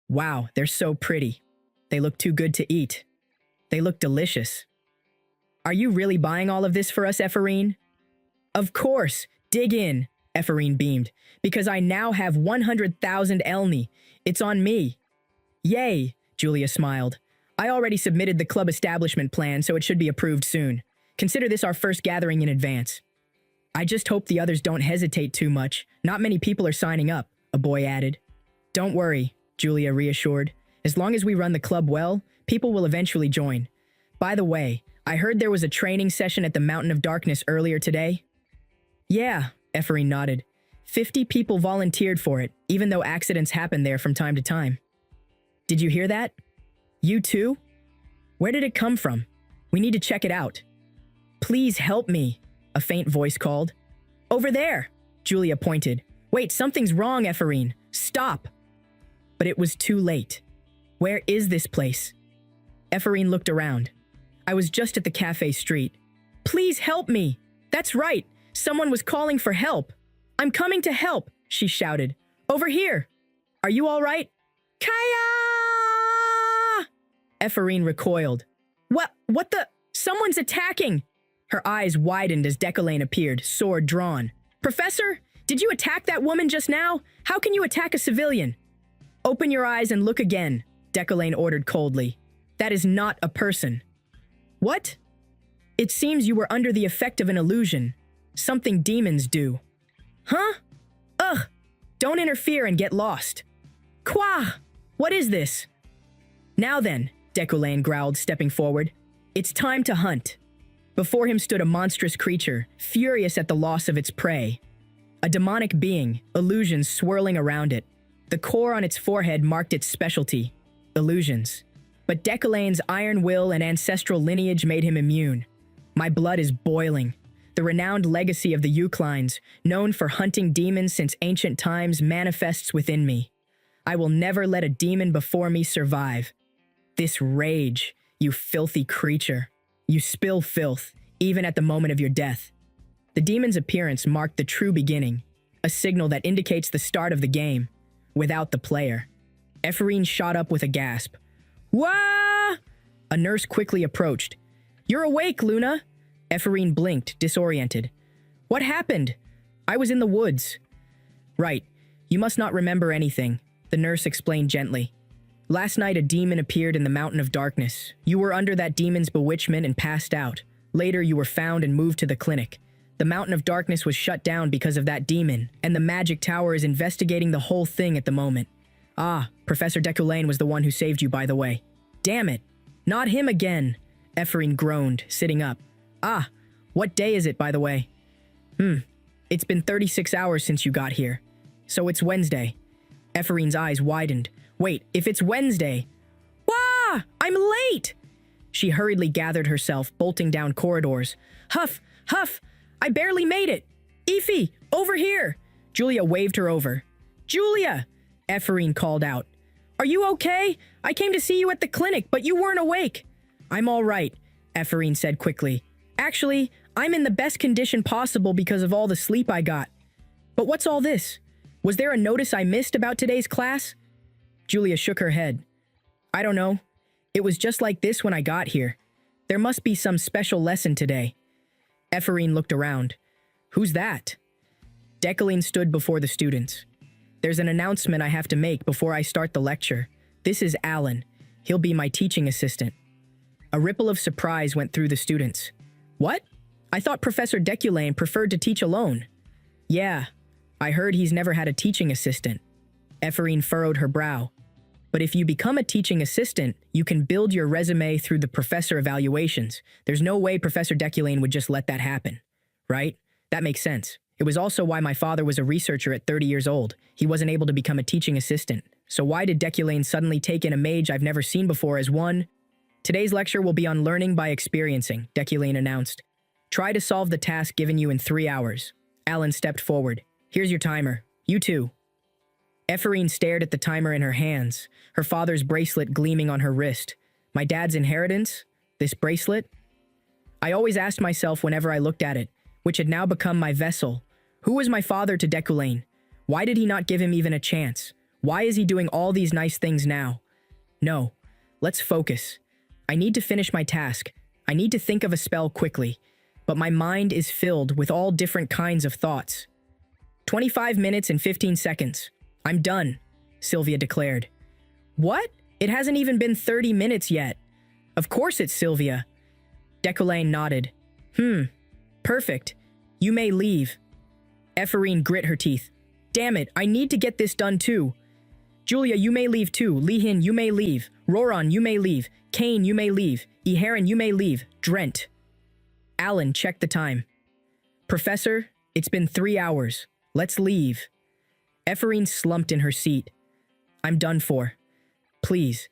Wow, they're so pretty. They look too good to eat. They look delicious. Are you really buying all of this for us, Ephorine? Of course, dig in, Ephorine beamed, because I now have 100,000 Elni. It's on me. Yay, Julia smiled. I already submitted the club establishment plan, so it should be approved soon. Consider this our first gathering in advance. I just hope the others don't hesitate too much. Not many people are signing up, a boy added. Don't worry, Julia reassured. As long as we run the club well, people will eventually join. By the way, I heard there was a training session at the Mountain of Darkness earlier today. Yeah, Ephorine nodded. 50 people volunteered for it, even though accidents happen there from time to time. Did you hear that? You too? Where did it come from? We need to check it out. Please help me, a faint voice called. Over there, Julia pointed. Wait, something's wrong, Ephorine. Stop. But it was too late. Where is this place? Ephorine looked around. I was just at the cafe street. Please help me. That's right. Someone was calling for help. I'm coming to help, she shouted. Over here. Are you all right? Kaya! Ephorine recoiled. What the? Someone's attacking! Her eyes widened as Decolane appeared, sword drawn. Professor, did you attack that woman just now? How can you attack a civilian? Open your eyes and look again, Decolane ordered coldly. That is not a person. What? It seems you were under the effect of an illusion. Something demons do. Huh? Ugh! Don't interfere and get lost. Qua! What is this? Now then, Decolane growled, stepping forward. It's time to hunt. Before him stood a monstrous creature, furious at the loss of its prey. A demonic being, illusions swirling around it. The core on its forehead marked its specialty, illusions. But Decolane's iron will and ancestral lineage made him immune. My blood is boiling. The renowned legacy of the Euclines, known for hunting demons since ancient times, manifests within me. I will never let a demon before me survive. This rage, you filthy creature. You spill filth, even at the moment of your death. The demon's appearance marked the true beginning, a signal that indicates the start of the game, without the player. Ephorine shot up with a gasp. Wah! A nurse quickly approached. You're awake, Luna! Ephorine blinked, disoriented. What happened? I was in the woods. Right. You must not remember anything, the nurse explained gently. Last night a demon appeared in the Mountain of Darkness. You were under that demon's bewitchment and passed out. Later you were found and moved to the clinic. The Mountain of Darkness was shut down because of that demon, and the Magic Tower is investigating the whole thing at the moment. Ah, Professor Decolane was the one who saved you, by the way. Damn it. Not him again, Ephorine groaned, sitting up. Ah, what day is it, by the way? It's been 36 hours since you got here. So it's Wednesday. Ephorine's eyes widened. Wait, if it's Wednesday... Wah! I'm late! She hurriedly gathered herself, bolting down corridors. Huff! Huff! I barely made it! Ify, over here! Julia waved her over. Julia! Ephorine called out. Are you okay? I came to see you at the clinic, but you weren't awake. I'm all right, Ephorine said quickly. Actually, I'm in the best condition possible because of all the sleep I got. But what's all this? Was there a notice I missed about today's class? Julia shook her head. I don't know. It was just like this when I got here. There must be some special lesson today. Ephorine looked around. Who's that? Decolane stood before the students. There's an announcement I have to make before I start the lecture. This is Alan. He'll be my teaching assistant. A ripple of surprise went through the students. What? I thought Professor Decolane preferred to teach alone. Yeah, I heard he's never had a teaching assistant. Ephorine furrowed her brow. But if you become a teaching assistant, you can build your resume through the professor evaluations. There's no way Professor Decolane would just let that happen. Right? That makes sense. It was also why my father was a researcher at 30 years old. He wasn't able to become a teaching assistant. So why did Decolane suddenly take in a mage I've never seen before as one? Today's lecture will be on learning by experiencing, Decolane announced. Try to solve the task given you in 3 hours. Alan stepped forward. Here's your timer. You too. Ephorine stared at the timer in her hands, her father's bracelet gleaming on her wrist. My dad's inheritance? This bracelet? I always asked myself whenever I looked at it, which had now become my vessel. Who was my father to Decolane? Why did he not give him even a chance? Why is he doing all these nice things now? No, let's focus. I need to finish my task. I need to think of a spell quickly, but my mind is filled with all different kinds of thoughts. 25 minutes and 15 seconds. I'm done, Sylvia declared. What? It hasn't even been 30 minutes yet. Of course it's Sylvia. Decollane nodded. Perfect. You may leave. Ephraim grit her teeth. Damn it, I need to get this done too. Julia, you may leave too. Lihin, you may leave. Roron, you may leave. Kane, you may leave. Eharon, you may leave. Drent. Alan, check the time. Professor, it's been 3 hours. Let's leave. Ephraim slumped in her seat. I'm done for. Please,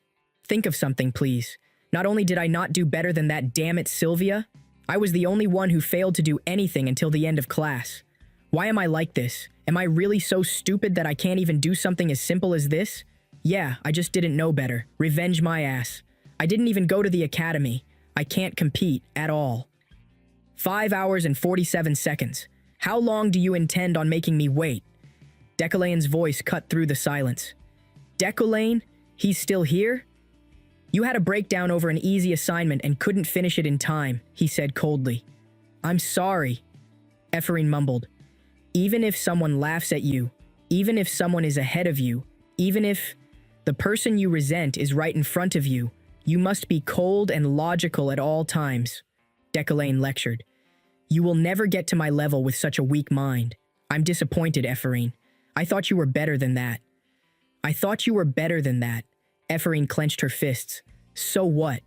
think of something, please. Not only did I not do better than that damn it Sylvia, I was the only one who failed to do anything until the end of class. Why am I like this? Am I really so stupid that I can't even do something as simple as this? Yeah, I just didn't know better. Revenge my ass. I didn't even go to the academy. I can't compete at all. 5 hours and 47 seconds. How long do you intend on making me wait? Decolane's voice cut through the silence. Decolane? He's still here? You had a breakdown over an easy assignment and couldn't finish it in time, he said coldly. I'm sorry, Ephraim mumbled. Even if someone laughs at you, even if someone is ahead of you, even if the person you resent is right in front of you, you must be cold and logical at all times, Decolane lectured. You will never get to my level with such a weak mind. I'm disappointed, Ephraim. I thought you were better than that. I thought you were better than that. Ephraim clenched her fists. So what?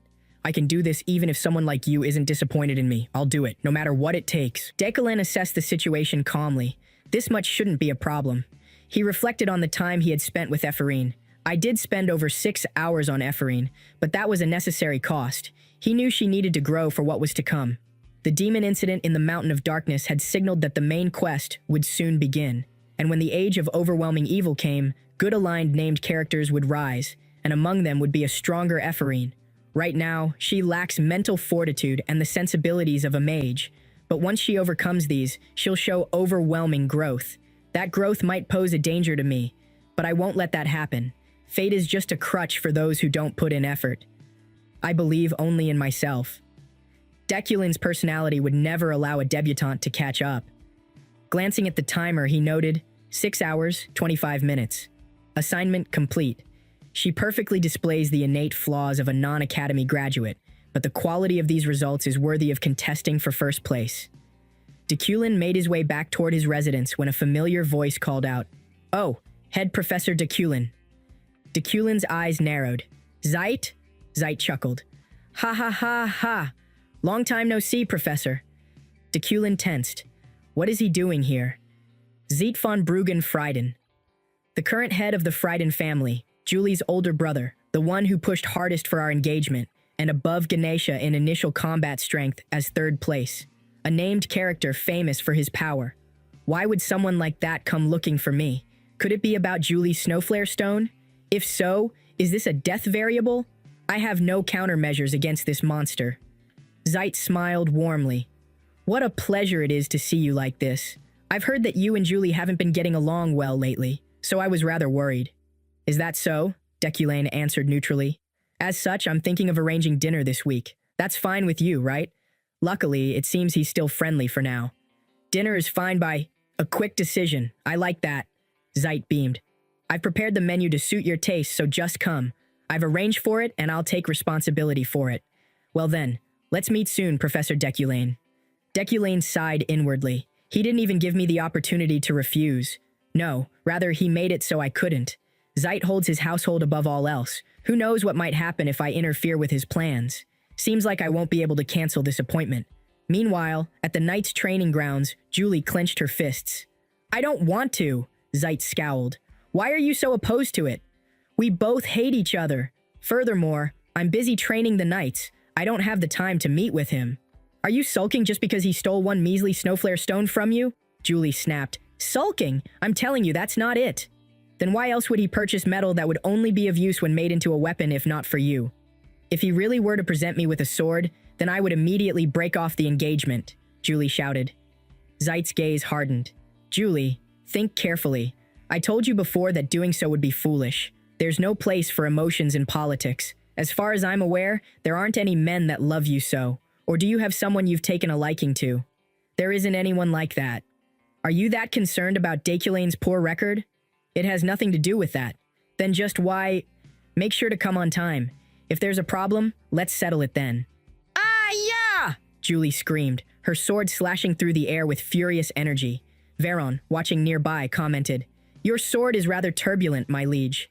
I can do this even if someone like you isn't disappointed in me. I'll do it, no matter what it takes. Decolane assessed the situation calmly. This much shouldn't be a problem. He reflected on the time he had spent with Ephraim. I did spend over 6 hours on Ephraim, but that was a necessary cost. He knew she needed to grow for what was to come. The demon incident in the Mountain of Darkness had signaled that the main quest would soon begin. And when the age of overwhelming evil came, good aligned named characters would rise, and among them would be a stronger Ephraim. Right now, she lacks mental fortitude and the sensibilities of a mage, but once she overcomes these, she'll show overwhelming growth. That growth might pose a danger to me, but I won't let that happen. Fate is just a crutch for those who don't put in effort. I believe only in myself. Deculane's personality would never allow a debutante to catch up. Glancing at the timer, he noted, 6 hours, 25 minutes. Assignment complete. She perfectly displays the innate flaws of a non-academy graduate, but the quality of these results is worthy of contesting for first place. Deculin made his way back toward his residence when a familiar voice called out, "Oh, Head Professor Deculin." Deculin's eyes narrowed. "Zeit?" Zeit chuckled. "Ha ha ha ha. Long time no see, Professor." Deculin tensed. What is he doing here? Zeit von Bruggen Frieden. The current head of the Frieden family, Julie's older brother, the one who pushed hardest for our engagement, and above Ganesha in initial combat strength as third place. A named character famous for his power. Why would someone like that come looking for me? Could it be about Julie's Snowflare Stone? If so, is this a death variable? I have no countermeasures against this monster. Zeit smiled warmly. What a pleasure it is to see you like this. I've heard that you and Julie haven't been getting along well lately, so I was rather worried. Is that so? Deculane answered neutrally. As such, I'm thinking of arranging dinner this week. That's fine with you, right? Luckily, it seems he's still friendly for now. Dinner is fine by a quick decision. I like that. Zeit beamed. I've prepared the menu to suit your taste, so just come. I've arranged for it, and I'll take responsibility for it. Well then, let's meet soon, Professor Deculane. Deculane sighed inwardly. He didn't even give me the opportunity to refuse. No, rather he made it so I couldn't. Zeit holds his household above all else. Who knows what might happen if I interfere with his plans? Seems like I won't be able to cancel this appointment. Meanwhile, at the Knights' training grounds, Julie clenched her fists. I don't want to, Zeit scowled. Why are you so opposed to it? We both hate each other. Furthermore, I'm busy training the Knights. I don't have the time to meet with him. Are you sulking just because he stole one measly Snowflare Stone from you? Julie snapped. Sulking? I'm telling you, that's not it. Then why else would he purchase metal that would only be of use when made into a weapon if not for you? If he really were to present me with a sword, then I would immediately break off the engagement, Julie shouted. Zeit's gaze hardened. Julie, think carefully. I told you before that doing so would be foolish. There's no place for emotions in politics. As far as I'm aware, there aren't any men that love you so. Or do you have someone you've taken a liking to? There isn't anyone like that. Are you that concerned about Dakulane's poor record? It has nothing to do with that. Then just why... Make sure to come on time. If there's a problem, let's settle it then. Ah, yeah! Julie screamed, her sword slashing through the air with furious energy. Veron, watching nearby, commented, "Your sword is rather turbulent, my liege."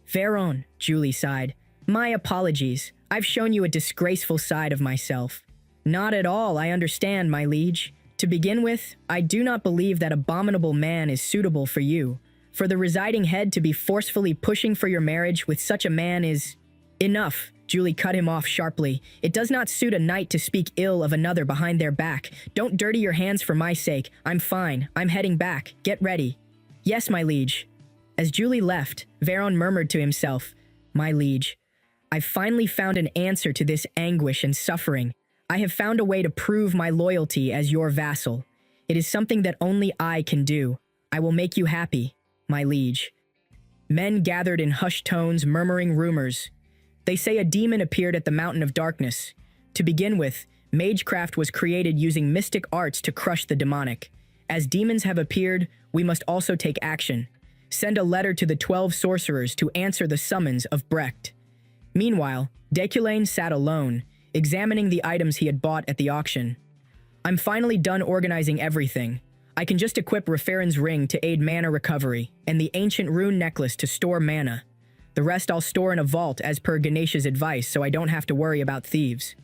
Veron, Julie sighed. "My apologies. I've shown you a disgraceful side of myself." "Not at all, I understand, my liege. To begin with, I do not believe that abominable man is suitable for you. For the residing head to be forcefully pushing for your marriage with such a man is... Enough, Julie cut him off sharply. It does not suit a knight to speak ill of another behind their back. Don't dirty your hands for my sake. I'm fine. I'm heading back. Get ready. Yes, my liege. As Julie left, Veron murmured to himself, My liege, I've finally found an answer to this anguish and suffering. I have found a way to prove my loyalty as your vassal. It is something that only I can do. I will make you happy, my liege. Men gathered in hushed tones, murmuring rumors. They say a demon appeared at the Mountain of Darkness. To begin with, magecraft was created using mystic arts to crush the demonic. As demons have appeared, we must also take action. Send a letter to the 12 sorcerers to answer the summons of Brecht. Meanwhile, Deculane sat alone, examining the items he had bought at the auction. I'm finally done organizing everything. I can just equip Referen's ring to aid mana recovery, and the ancient rune necklace to store mana. The rest I'll store in a vault as per Ganesha's advice so I don't have to worry about thieves.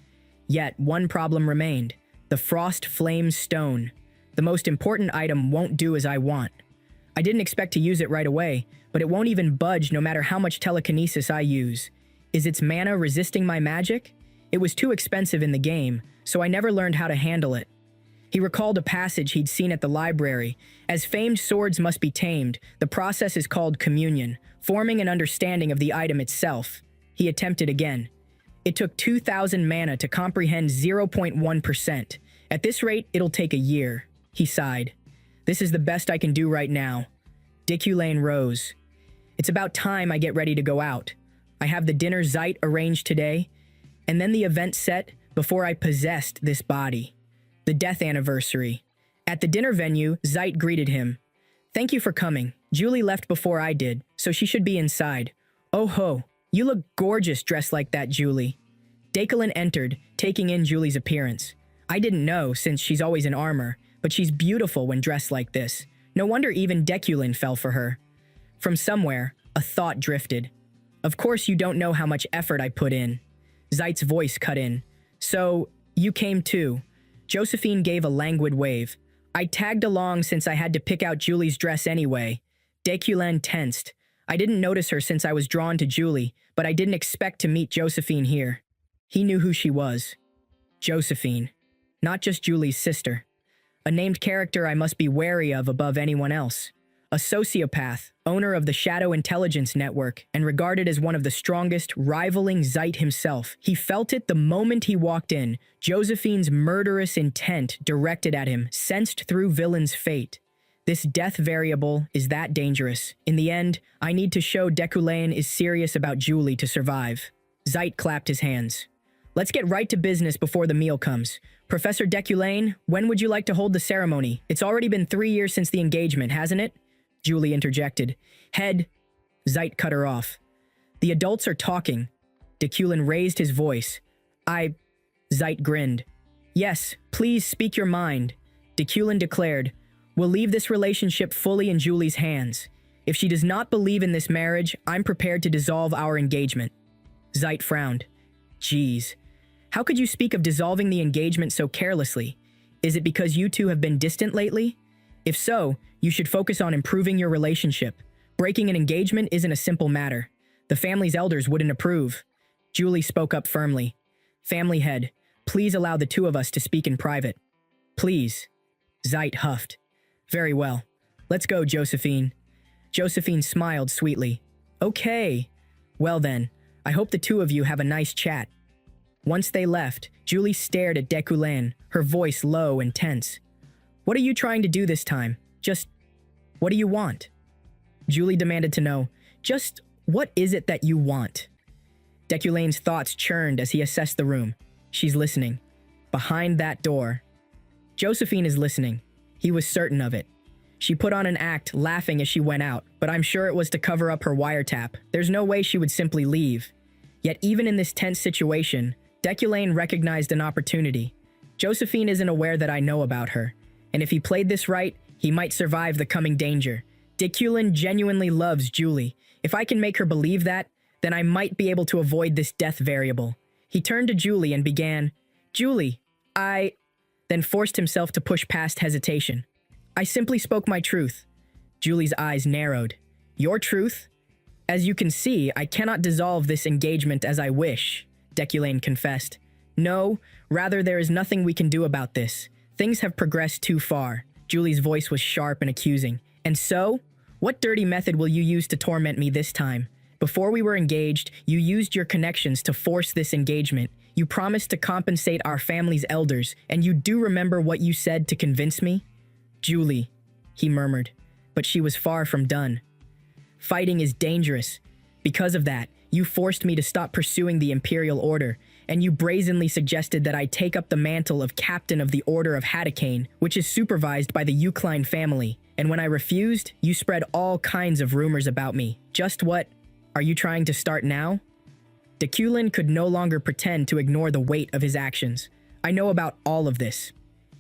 Yet, one problem remained. The Frost Flame Stone. The most important item won't do as I want. I didn't expect to use it right away, but it won't even budge no matter how much telekinesis I use. Is its mana resisting my magic? It was too expensive in the game, so I never learned how to handle it. He recalled a passage he'd seen at the library. As famed swords must be tamed, the process is called communion, forming an understanding of the item itself. He attempted again. It took 2,000 mana to comprehend 0.1%. At this rate, it'll take a year. He sighed. This is the best I can do right now. Deculane rose. It's about time I get ready to go out. I have the dinner Zeit arranged today, and then the event set before I possessed this body. The death anniversary. At the dinner venue, Zeit greeted him. Thank you for coming. Julie left before I did, so she should be inside. Oh ho, you look gorgeous dressed like that, Julie. Deculane entered, taking in Julie's appearance. I didn't know, since she's always in armor, but she's beautiful when dressed like this. No wonder even Deculane fell for her. From somewhere, a thought drifted. Of course you don't know how much effort I put in. Zeit's voice cut in. So, you came too. Josephine gave a languid wave. I tagged along since I had to pick out Julie's dress anyway. Deculane tensed. I didn't notice her since I was drawn to Julie, but I didn't expect to meet Josephine here. He knew who she was. Josephine. Not just Julie's sister. A named character I must be wary of above anyone else. A sociopath, owner of the Shadow Intelligence Network, and regarded as one of the strongest, rivaling Zeit himself. He felt it the moment he walked in, Josephine's murderous intent directed at him, sensed through villain's fate. This death variable is that dangerous. In the end, I need to show Deculane is serious about Julie to survive. Zeit clapped his hands. Let's get right to business before the meal comes. Professor Deculane, when would you like to hold the ceremony? It's already been 3 years since the engagement, hasn't it? Julie interjected. Head. Zeit cut her off. The adults are talking. Deculane raised his voice. Zeit grinned. Yes, please speak your mind. Deculane declared. We'll leave this relationship fully in Julie's hands. If she does not believe in this marriage, I'm prepared to dissolve our engagement. Zeit frowned. Geez. How could you speak of dissolving the engagement so carelessly? Is it because you two have been distant lately? If so, you should focus on improving your relationship. Breaking an engagement isn't a simple matter. The family's elders wouldn't approve. Julie spoke up firmly. Family head, please allow the two of us to speak in private. Please. Zeit huffed. Very well. Let's go, Josephine. Josephine smiled sweetly. Okay. Well then, I hope the two of you have a nice chat. Once they left, Julie stared at Deculane, her voice low and tense. What are you trying to do this time? What do you want? Julie demanded to know, just what is it that you want? Deculane's thoughts churned as he assessed the room. She's listening. Behind that door. Josephine is listening. He was certain of it. She put on an act, laughing as she went out, but I'm sure it was to cover up her wiretap. There's no way she would simply leave. Yet even in this tense situation, Deculane recognized an opportunity. Josephine isn't aware that I know about her, and if he played this right, he might survive the coming danger. Deculane genuinely loves Julie. If I can make her believe that, then I might be able to avoid this death variable. He turned to Julie and began, Julie, then forced himself to push past hesitation. I simply spoke my truth. Julie's eyes narrowed. Your truth? As you can see, I cannot dissolve this engagement as I wish, Deculane confessed. No, rather there is nothing we can do about this. Things have progressed too far. Julie's voice was sharp and accusing. And so? What dirty method will you use to torment me this time? Before we were engaged, you used your connections to force this engagement. You promised to compensate our family's elders, and you do remember what you said to convince me? Julie, he murmured, but she was far from done. Fighting is dangerous. Because of that, you forced me to stop pursuing the Imperial Order, and you brazenly suggested that I take up the mantle of Captain of the Order of Hadacane, which is supervised by the Eucline family. And when I refused, you spread all kinds of rumors about me. Just what are you trying to start now? Deculane could no longer pretend to ignore the weight of his actions. I know about all of this.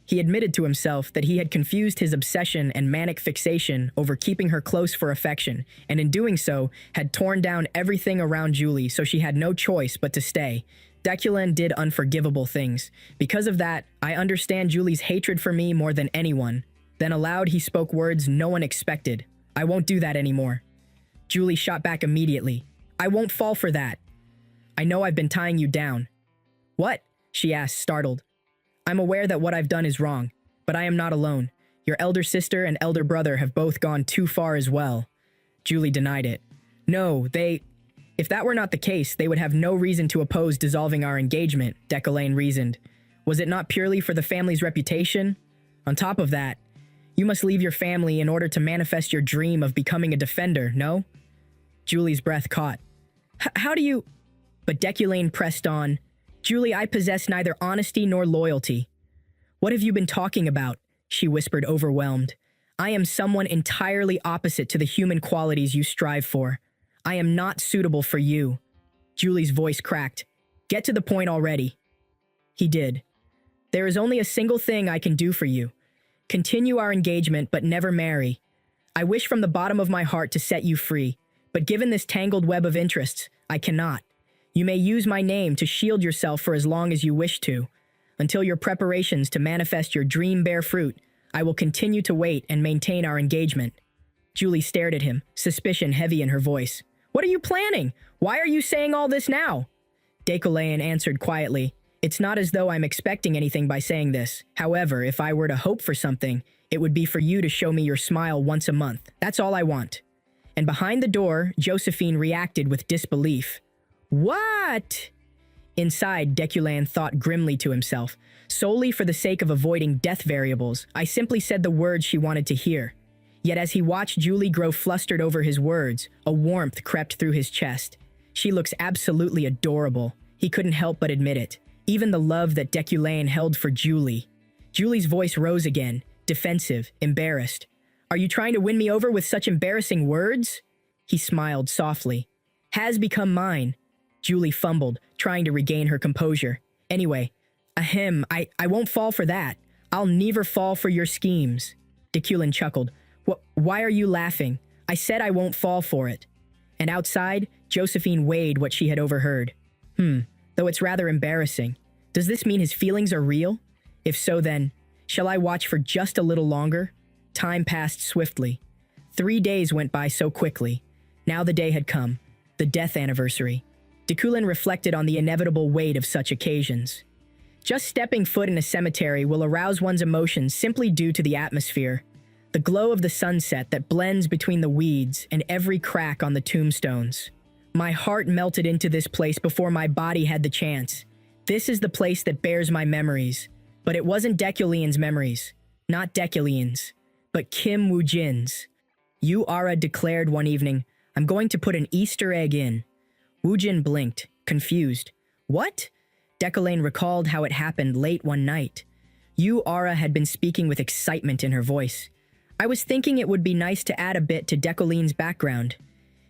He admitted to himself that he had confused his obsession and manic fixation over keeping her close for affection, and in doing so, had torn down everything around Julie so she had no choice but to stay. Deculane did unforgivable things. Because of that, I understand Julie's hatred for me more than anyone. Then aloud he spoke words no one expected. I won't do that anymore. Julie shot back immediately. I won't fall for that. I know I've been tying you down. What? She asked, startled. I'm aware that what I've done is wrong, but I am not alone. Your elder sister and elder brother have both gone too far as well. Julie denied it. No, if that were not the case, they would have no reason to oppose dissolving our engagement, Deculane reasoned. Was it not purely for the family's reputation? On top of that, you must leave your family in order to manifest your dream of becoming a defender, no? Julie's breath caught. How do you... But Deculane pressed on. Julie, I possess neither honesty nor loyalty. What have you been talking about? She whispered, overwhelmed. I am someone entirely opposite to the human qualities you strive for. I am not suitable for you. Julie's voice cracked. Get to the point already. He did. There is only a single thing I can do for you. Continue our engagement, but never marry. I wish from the bottom of my heart to set you free, but given this tangled web of interests, I cannot. You may use my name to shield yourself for as long as you wish to. Until your preparations to manifest your dream bear fruit, I will continue to wait and maintain our engagement. Julie stared at him, suspicion heavy in her voice. What are you planning? Why are you saying all this now? Deculane answered quietly. It's not as though I'm expecting anything by saying this. However, if I were to hope for something, it would be for you to show me your smile once a month. That's all I want. And behind the door, Josephine reacted with disbelief. What? Inside, Deculane thought grimly to himself. Solely for the sake of avoiding death variables, I simply said the words she wanted to hear. Yet as he watched Julie grow flustered over his words, a warmth crept through his chest. She looks absolutely adorable. He couldn't help but admit it. Even the love that Deculane held for Julie. Julie's voice rose again, defensive, embarrassed. Are you trying to win me over with such embarrassing words? He smiled softly. Has become mine. Julie fumbled, trying to regain her composure. Anyway, I won't fall for that. I'll never fall for your schemes. Deculane chuckled. Why are you laughing? I said I won't fall for it. And outside, Josephine weighed what she had overheard. Though it's rather embarrassing. Does this mean his feelings are real? If so, then, shall I watch for just a little longer? Time passed swiftly. 3 days went by so quickly. Now the day had come, the death anniversary. Deculane reflected on the inevitable weight of such occasions. Just stepping foot in a cemetery will arouse one's emotions simply due to the atmosphere. The glow of the sunset that blends between the weeds and every crack on the tombstones. My heart melted into this place before my body had the chance. This is the place that bears my memories. But it wasn't Deculane's memories. Not Deculane's, but Kim Woo-jin's. Yu Ara declared one evening, "I'm going to put an Easter egg in." Woojin blinked, confused. What? Decollane recalled how it happened late one night. Yu Ara had been speaking with excitement in her voice. "I was thinking it would be nice to add a bit to Decolane's background.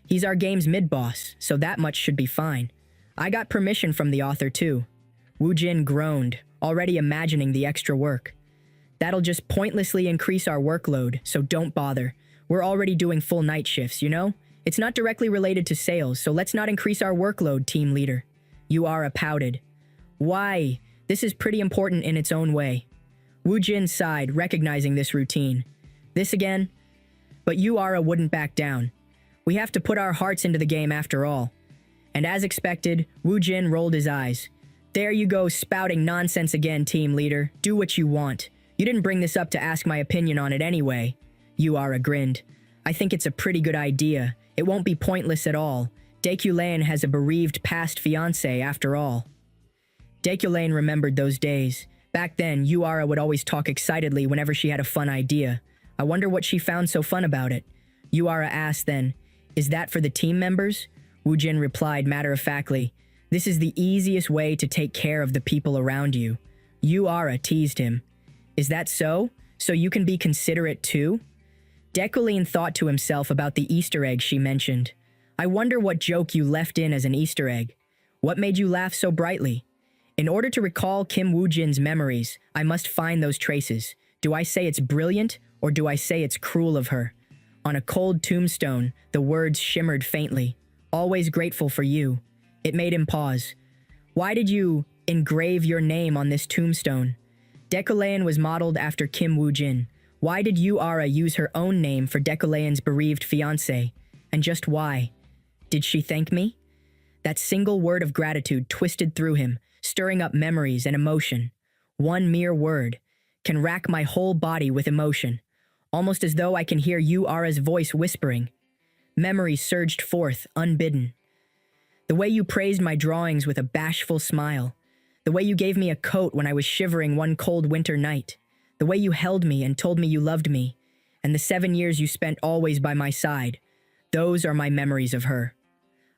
He's our game's mid-boss, so that much should be fine. I got permission from the author too." Woojin groaned, already imagining the extra work. "That'll just pointlessly increase our workload, so don't bother. We're already doing full night shifts, you know? It's not directly related to sales, so let's not increase our workload, team leader." Yu Ara pouted. "Why? This is pretty important in its own way." Woojin sighed, recognizing this routine. "This again?" But Yu Ara wouldn't back down. "We have to put our hearts into the game after all." And as expected, Woojin rolled his eyes. "There you go, spouting nonsense again, team leader. Do what you want. You didn't bring this up to ask my opinion on it anyway." Yu Ara grinned. "I think it's a pretty good idea. It won't be pointless at all. Decollane has a bereaved past fiancé after all." Decollane remembered those days. Back then, Yu Ara would always talk excitedly whenever she had a fun idea. I wonder what she found so fun about it. Yu Ara asked then, "Is that for the team members?" Woojin replied matter-of-factly, "This is the easiest way to take care of the people around you." Yu Ara teased him. "Is that so? So you can be considerate too?" Decollane thought to himself about the Easter egg she mentioned. "I wonder what joke you left in as an Easter egg. What made you laugh so brightly?" In order to recall Kim Woojin's memories, I must find those traces. Do I say it's brilliant, or do I say it's cruel of her? On a cold tombstone, the words shimmered faintly. "Always grateful for you." It made him pause. "Why did you engrave your name on this tombstone?" Decollane was modeled after Kim Woojin. Why did Yu Ara use her own name for Decolane's bereaved fiancé? And just why? Did she thank me? That single word of gratitude twisted through him, stirring up memories and emotion. One mere word can rack my whole body with emotion, almost as though I can hear Yu Ara's voice whispering. Memories surged forth, unbidden. The way you praised my drawings with a bashful smile. The way you gave me a coat when I was shivering one cold winter night. The way you held me and told me you loved me. And the 7 years you spent always by my side. Those are my memories of her.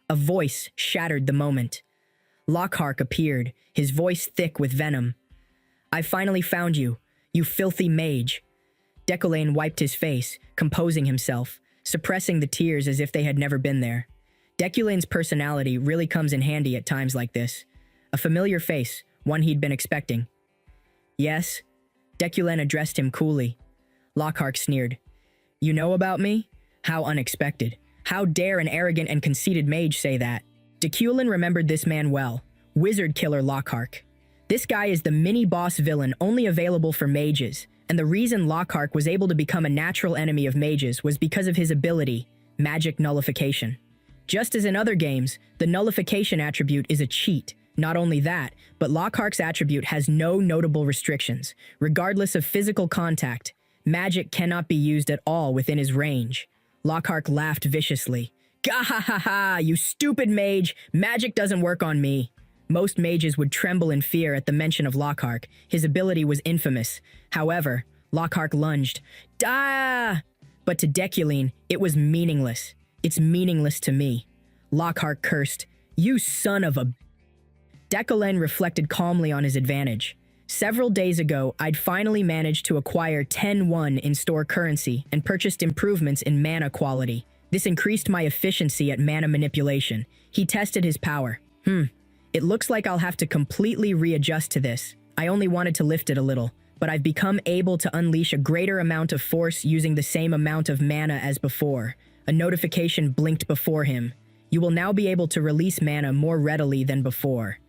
A voice shattered the moment. Lockhart appeared, his voice thick with venom. "I finally found you, you filthy mage." Decollane wiped his face, composing himself, suppressing the tears as if they had never been there. Decolane's personality really comes in handy at times like this. A familiar face, one he'd been expecting. "Yes?" Decollane addressed him coolly. Lockhart sneered. "You know about me? How unexpected. How dare an arrogant and conceited mage say that?" Decollane remembered this man well. Wizard killer Lockhart. This guy is the mini-boss villain only available for mages, and the reason Lockhart was able to become a natural enemy of mages was because of his ability, magic nullification. Just as in other games, the nullification attribute is a cheat. Not only that, but Lockhart's attribute has no notable restrictions. Regardless of physical contact, magic cannot be used at all within his range. Lockhart laughed viciously. "Gah-ha-ha-ha, you stupid mage! Magic doesn't work on me." Most mages would tremble in fear at the mention of Lockhart. His ability was infamous. However, Lockhart lunged. "Da!" But to Decollane, it was meaningless. "It's meaningless to me." Lockhart cursed. "You son of a..." Decollane reflected calmly on his advantage. Several days ago, I'd finally managed to acquire 10-1 in-store currency and purchased improvements in mana quality. This increased my efficiency at mana manipulation. He tested his power. It looks like I'll have to completely readjust to this. I only wanted to lift it a little, but I've become able to unleash a greater amount of force using the same amount of mana as before. A notification blinked before him. "You will now be able to release mana more readily than before."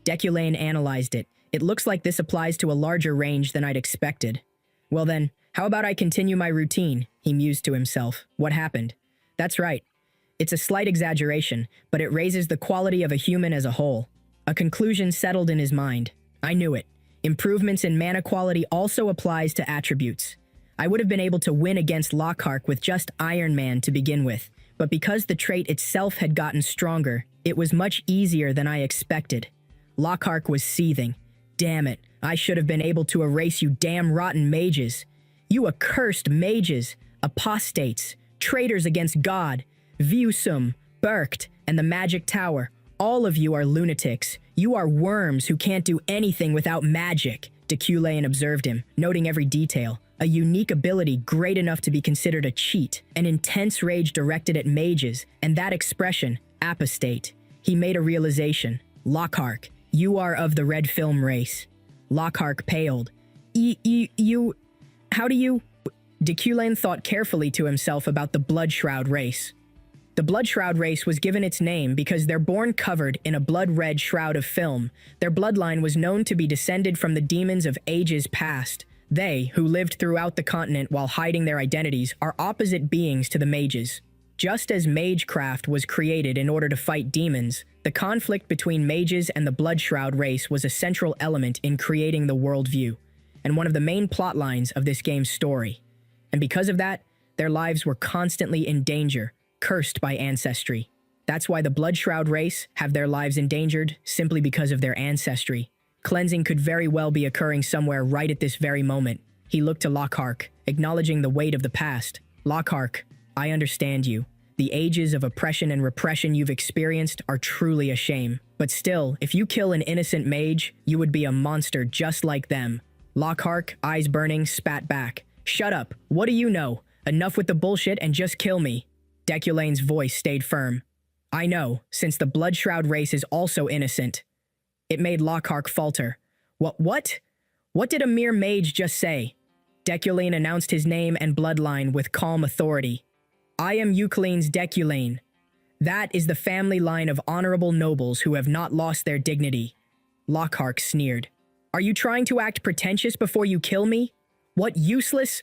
Decollane analyzed it. "It looks like this applies to a larger range than I'd expected." "Well then, how about I continue my routine?" he mused to himself. What happened? That's right. It's a slight exaggeration, but it raises the quality of a human as a whole. A conclusion settled in his mind. I knew it. Improvements in mana quality also applies to attributes. I would have been able to win against Lockhart with just Iron Man to begin with, but because the trait itself had gotten stronger, it was much easier than I expected. Lockhart was seething. "Damn it, I should have been able to erase you damn rotten mages. You accursed mages, apostates, Traitors against God. Viusum, Berkt, and the Magic Tower. All of you are lunatics. You are worms who can't do anything without magic. Deculain observed him, noting every detail. A unique ability great enough to be considered a cheat, an intense rage directed at mages, and that expression, apostate. He made a realization. Lockhart, you are of the red film race. Lockhart paled. How do you... Deculain thought carefully to himself about the Bloodshroud race. The Bloodshroud race was given its name because they're born covered in a blood-red shroud of film. Their bloodline was known to be descended from the demons of ages past. They, who lived throughout the continent while hiding their identities, are opposite beings to the mages. Just as magecraft was created in order to fight demons, the conflict between mages and the Bloodshroud race was a central element in creating the worldview, and one of the main plot lines of this game's story. And because of that, their lives were constantly in danger, cursed by ancestry. That's why the Bloodshroud race have their lives endangered simply because of their ancestry. Cleansing could very well be occurring somewhere right at this very moment. He looked to Lockhart, acknowledging the weight of the past. Lockhart, I understand you. The ages of oppression and repression you've experienced are truly a shame. But still, if you kill an innocent mage, you would be a monster just like them. Lockhart, eyes burning, spat back. Shut up. What do you know? Enough with the bullshit and just kill me. Deculain's voice stayed firm. I know, since the Bloodshroud race is also innocent. It made Lockhart falter. What? What did a mere mage just say? Deculain announced his name and bloodline with calm authority. I am Euclene's Deculain. That is the family line of honorable nobles who have not lost their dignity. Lockhart sneered. Are you trying to act pretentious before you kill me? What useless...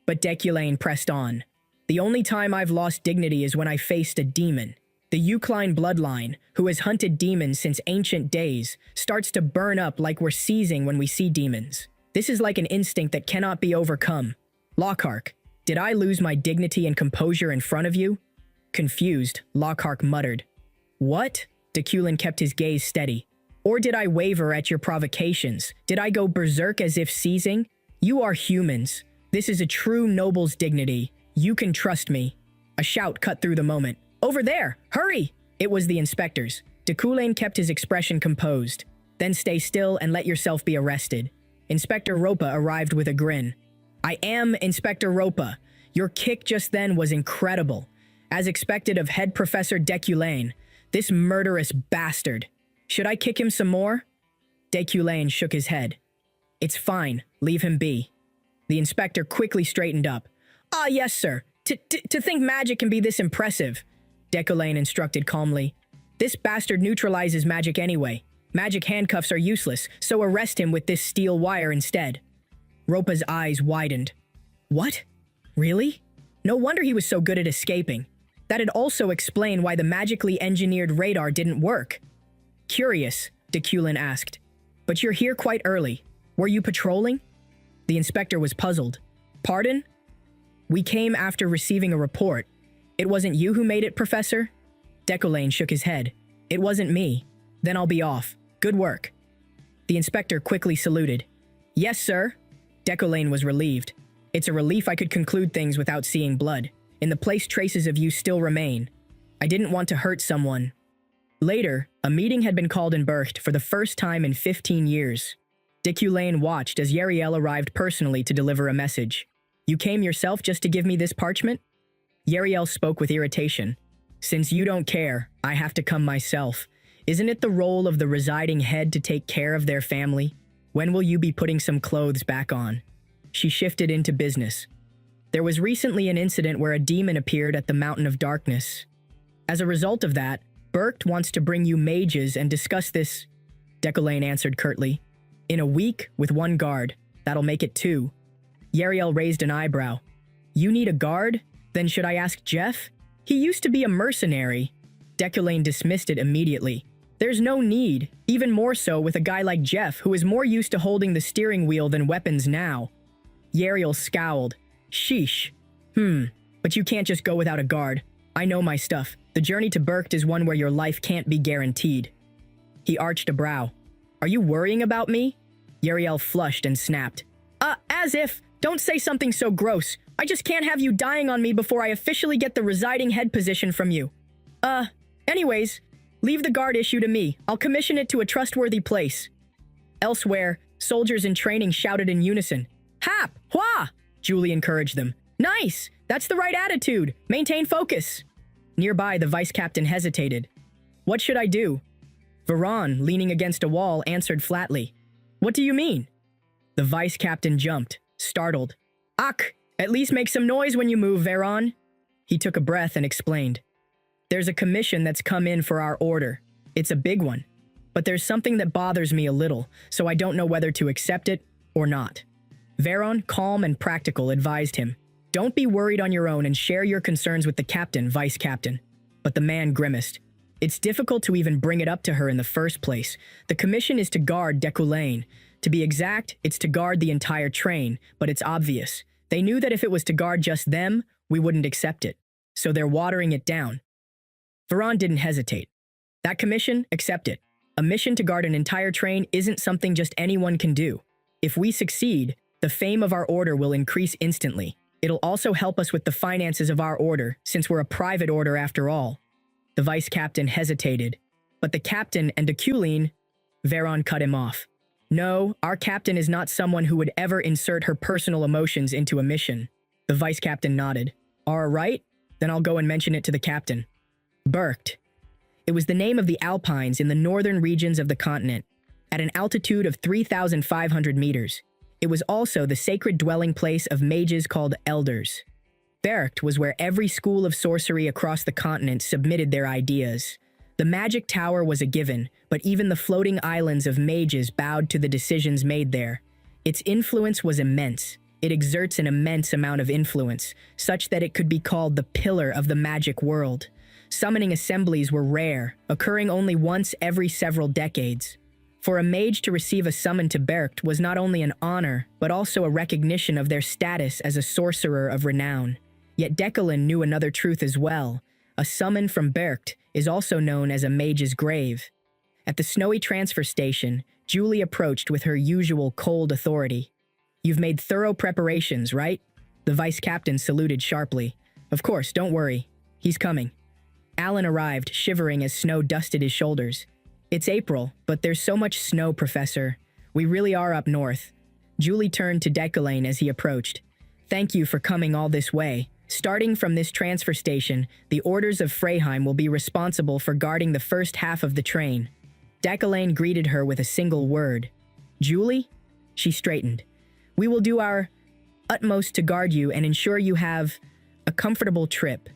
But Deculain pressed on. The only time I've lost dignity is when I faced a demon. The Eucline bloodline, who has hunted demons since ancient days, starts to burn up like we're seizing when we see demons. This is like an instinct that cannot be overcome. Lockhart, did I lose my dignity and composure in front of you? Confused, Lockhart muttered. What? Deculain kept his gaze steady. Or did I waver at your provocations? Did I go berserk as if seizing? You are humans. This is a true noble's dignity. You can trust me. A shout cut through the moment. Over there! Hurry! It was the inspectors. Deculain kept his expression composed. Then stay still and let yourself be arrested. Inspector Ropa arrived with a grin. I am Inspector Ropa. Your kick just then was incredible. As expected of head Professor Deculain, this murderous bastard. Should I kick him some more? Deculain shook his head. It's fine. Leave him be. The inspector quickly straightened up. Ah, yes, sir. To think magic can be this impressive. Deculain instructed calmly. This bastard neutralizes magic anyway. Magic handcuffs are useless, so arrest him with this steel wire instead. Ropa's eyes widened. What? Really? No wonder he was so good at escaping. That'd also explain why the magically engineered radar didn't work. Curious, Deculain asked. But you're here quite early. Were you patrolling? The inspector was puzzled. Pardon? We came after receiving a report. It wasn't you who made it, Professor? Deculain shook his head. It wasn't me. Then I'll be off. Good work. The inspector quickly saluted. Yes, sir. Deculain was relieved. It's a relief I could conclude things without seeing blood. In the place traces of you still remain. I didn't want to hurt someone. Later, a meeting had been called in Bercht for the first time in 15 years. Deculain watched as Yariel arrived personally to deliver a message. You came yourself just to give me this parchment? Yariel spoke with irritation. Since you don't care, I have to come myself. Isn't it the role of the residing head to take care of their family? When will you be putting some clothes back on? She shifted into business. There was recently an incident where a demon appeared at the Mountain of Darkness. As a result of that, Berkt wants to bring you mages and discuss this. Deculain answered curtly. In a week, with one guard. That'll make it 2. Yariel raised an eyebrow. You need a guard? Then should I ask Jeff? He used to be a mercenary. Deculain dismissed it immediately. There's no need, even more so with a guy like Jeff who is more used to holding the steering wheel than weapons now. Yariel scowled. Sheesh. But you can't just go without a guard. I know my stuff. The journey to Berkt is one where your life can't be guaranteed. He arched a brow. Are you worrying about me? Yariel flushed and snapped. As if. Don't say something so gross. I just can't have you dying on me before I officially get the residing head position from you. Anyways, leave the guard issue to me. I'll commission it to a trustworthy place. Elsewhere, soldiers in training shouted in unison. Hap! Hua! Julie encouraged them. Nice! That's the right attitude. Maintain focus. Nearby, the vice captain hesitated. What should I do? Veron, leaning against a wall, answered flatly. What do you mean? The vice captain jumped, startled. Ach! At least make some noise when you move, Veron. He took a breath and explained. There's a commission that's come in for our order. It's a big one. But there's something that bothers me a little, so I don't know whether to accept it or not. Veron, calm and practical, advised him. Don't be worried on your own and share your concerns with the captain, vice captain. But the man grimaced. It's difficult to even bring it up to her in the first place. The commission is to guard Dekulain. To be exact, it's to guard the entire train, but it's obvious. They knew that if it was to guard just them, we wouldn't accept it. So they're watering it down. Veron didn't hesitate. That commission, accept it. A mission to guard an entire train isn't something just anyone can do. If we succeed, the fame of our order will increase instantly. It'll also help us with the finances of our order, since we're a private order after all. The vice captain hesitated. But the captain and Dekulain, Veron cut him off. No, our captain is not someone who would ever insert her personal emotions into a mission. The vice captain nodded. All right, then I'll go and mention it to the captain. Berkt. It was the name of the Alpines in the northern regions of the continent, at an altitude of 3,500 meters. It was also the sacred dwelling place of mages called elders. Berkt was where every school of sorcery across the continent submitted their ideas. The magic tower was a given, but even the floating islands of mages bowed to the decisions made there. Its influence was immense. It exerts an immense amount of influence, such that it could be called the pillar of the magic world. Summoning assemblies were rare, occurring only once every several decades. For a mage to receive a summon to Berkt was not only an honor, but also a recognition of their status as a sorcerer of renown. Yet Dekulain knew another truth as well. A summon from Berkt is also known as a mage's grave. At the snowy transfer station, Julie approached with her usual cold authority. You've made thorough preparations, right? The vice captain saluted sharply. Of course, don't worry. He's coming. Alan arrived, shivering as snow dusted his shoulders. It's April, but there's so much snow, Professor. We really are up north. Julie turned to Dekulain as he approached. Thank you for coming all this way. Starting from this transfer station, the orders of Freyheim will be responsible for guarding the first half of the train. Dekulain greeted her with a single word. Julie? She straightened. We will do our utmost to guard you and ensure you have a comfortable trip.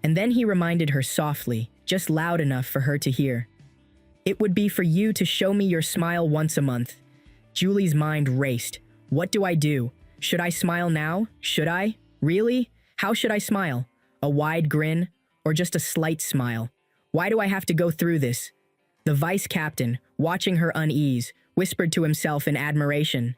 And then he reminded her softly, just loud enough for her to hear. It would be for you to show me your smile once a month. Julie's mind raced. What do I do? Should I smile now? Should I? Really? How should I smile? A wide grin? Or just a slight smile? Why do I have to go through this? The vice captain, watching her unease, whispered to himself in admiration.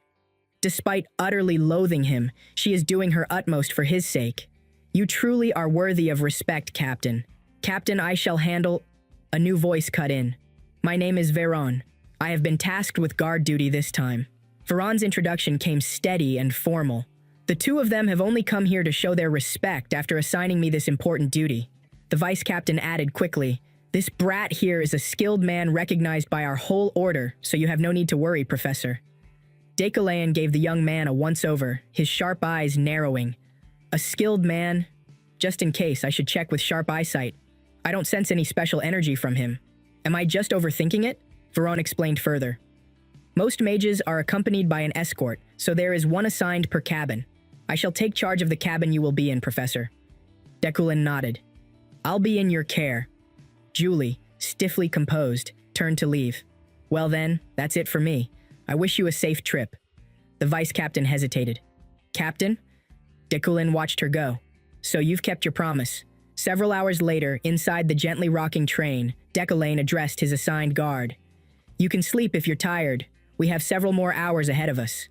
Despite utterly loathing him, she is doing her utmost for his sake. You truly are worthy of respect, Captain. Captain, I shall handle... A new voice cut in. My name is Veron. I have been tasked with guard duty this time. Veron's introduction came steady and formal. The two of them have only come here to show their respect after assigning me this important duty. The vice captain added quickly, This brat here is a skilled man recognized by our whole order, so you have no need to worry, Professor. Dekulain gave the young man a once-over, his sharp eyes narrowing. A skilled man? Just in case, I should check with sharp eyesight. I don't sense any special energy from him. Am I just overthinking it? Veron explained further. Most mages are accompanied by an escort, so there is one assigned per cabin. I shall take charge of the cabin you will be in, Professor. Dekulain nodded. I'll be in your care. Julie, stiffly composed, turned to leave. Well then, that's it for me. I wish you a safe trip. The vice captain hesitated. Captain? Dekulain watched her go. So you've kept your promise. Several hours later, inside the gently rocking train, Dekulain addressed his assigned guard. You can sleep if you're tired. We have several more hours ahead of us.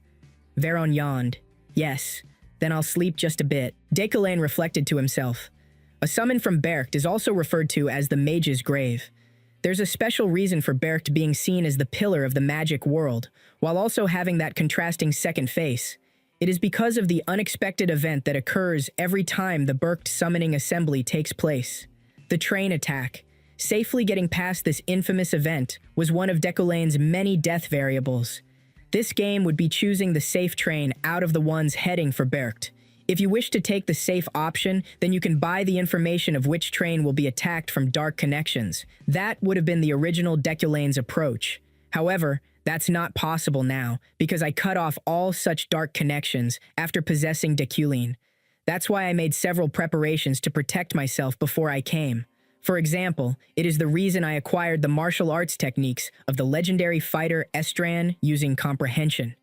Veron yawned. Yes, then I'll sleep just a bit. Dekulain reflected to himself. A summon from Berkt is also referred to as the Mage's Grave. There's a special reason for Berkt being seen as the pillar of the magic world, while also having that contrasting second face. It is because of the unexpected event that occurs every time the Berkt summoning assembly takes place. The train attack. Safely getting past this infamous event was one of Deculane's many death variables. This game would be choosing the safe train out of the ones heading for Berkt. If you wish to take the safe option, then you can buy the information of which train will be attacked from dark connections. That would have been the original Deculane's approach. However, that's not possible now, because I cut off all such dark connections after possessing Deculane. That's why I made several preparations to protect myself before I came. For example, it is the reason I acquired the martial arts techniques of the legendary fighter Estran using comprehension.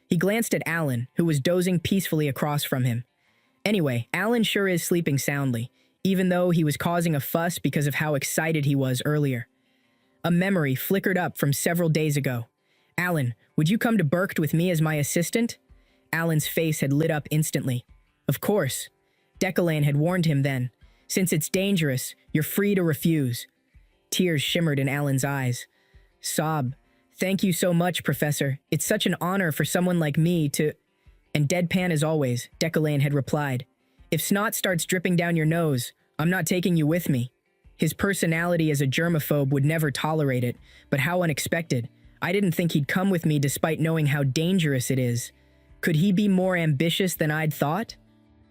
He glanced at Alan, who was dozing peacefully across from him. Anyway, Alan sure is sleeping soundly, even though he was causing a fuss because of how excited he was earlier. A memory flickered up from several days ago. Alan, would you come to Berkt with me as my assistant? Alan's face had lit up instantly. Of course. Deculain had warned him then. Since it's dangerous, you're free to refuse. Tears shimmered in Alan's eyes. Sob. Thank you so much, Professor. It's such an honor for someone like me to... And deadpan as always, Deculain had replied. If snot starts dripping down your nose, I'm not taking you with me. His personality as a germaphobe would never tolerate it, but how unexpected. I didn't think he'd come with me despite knowing how dangerous it is. Could he be more ambitious than I'd thought?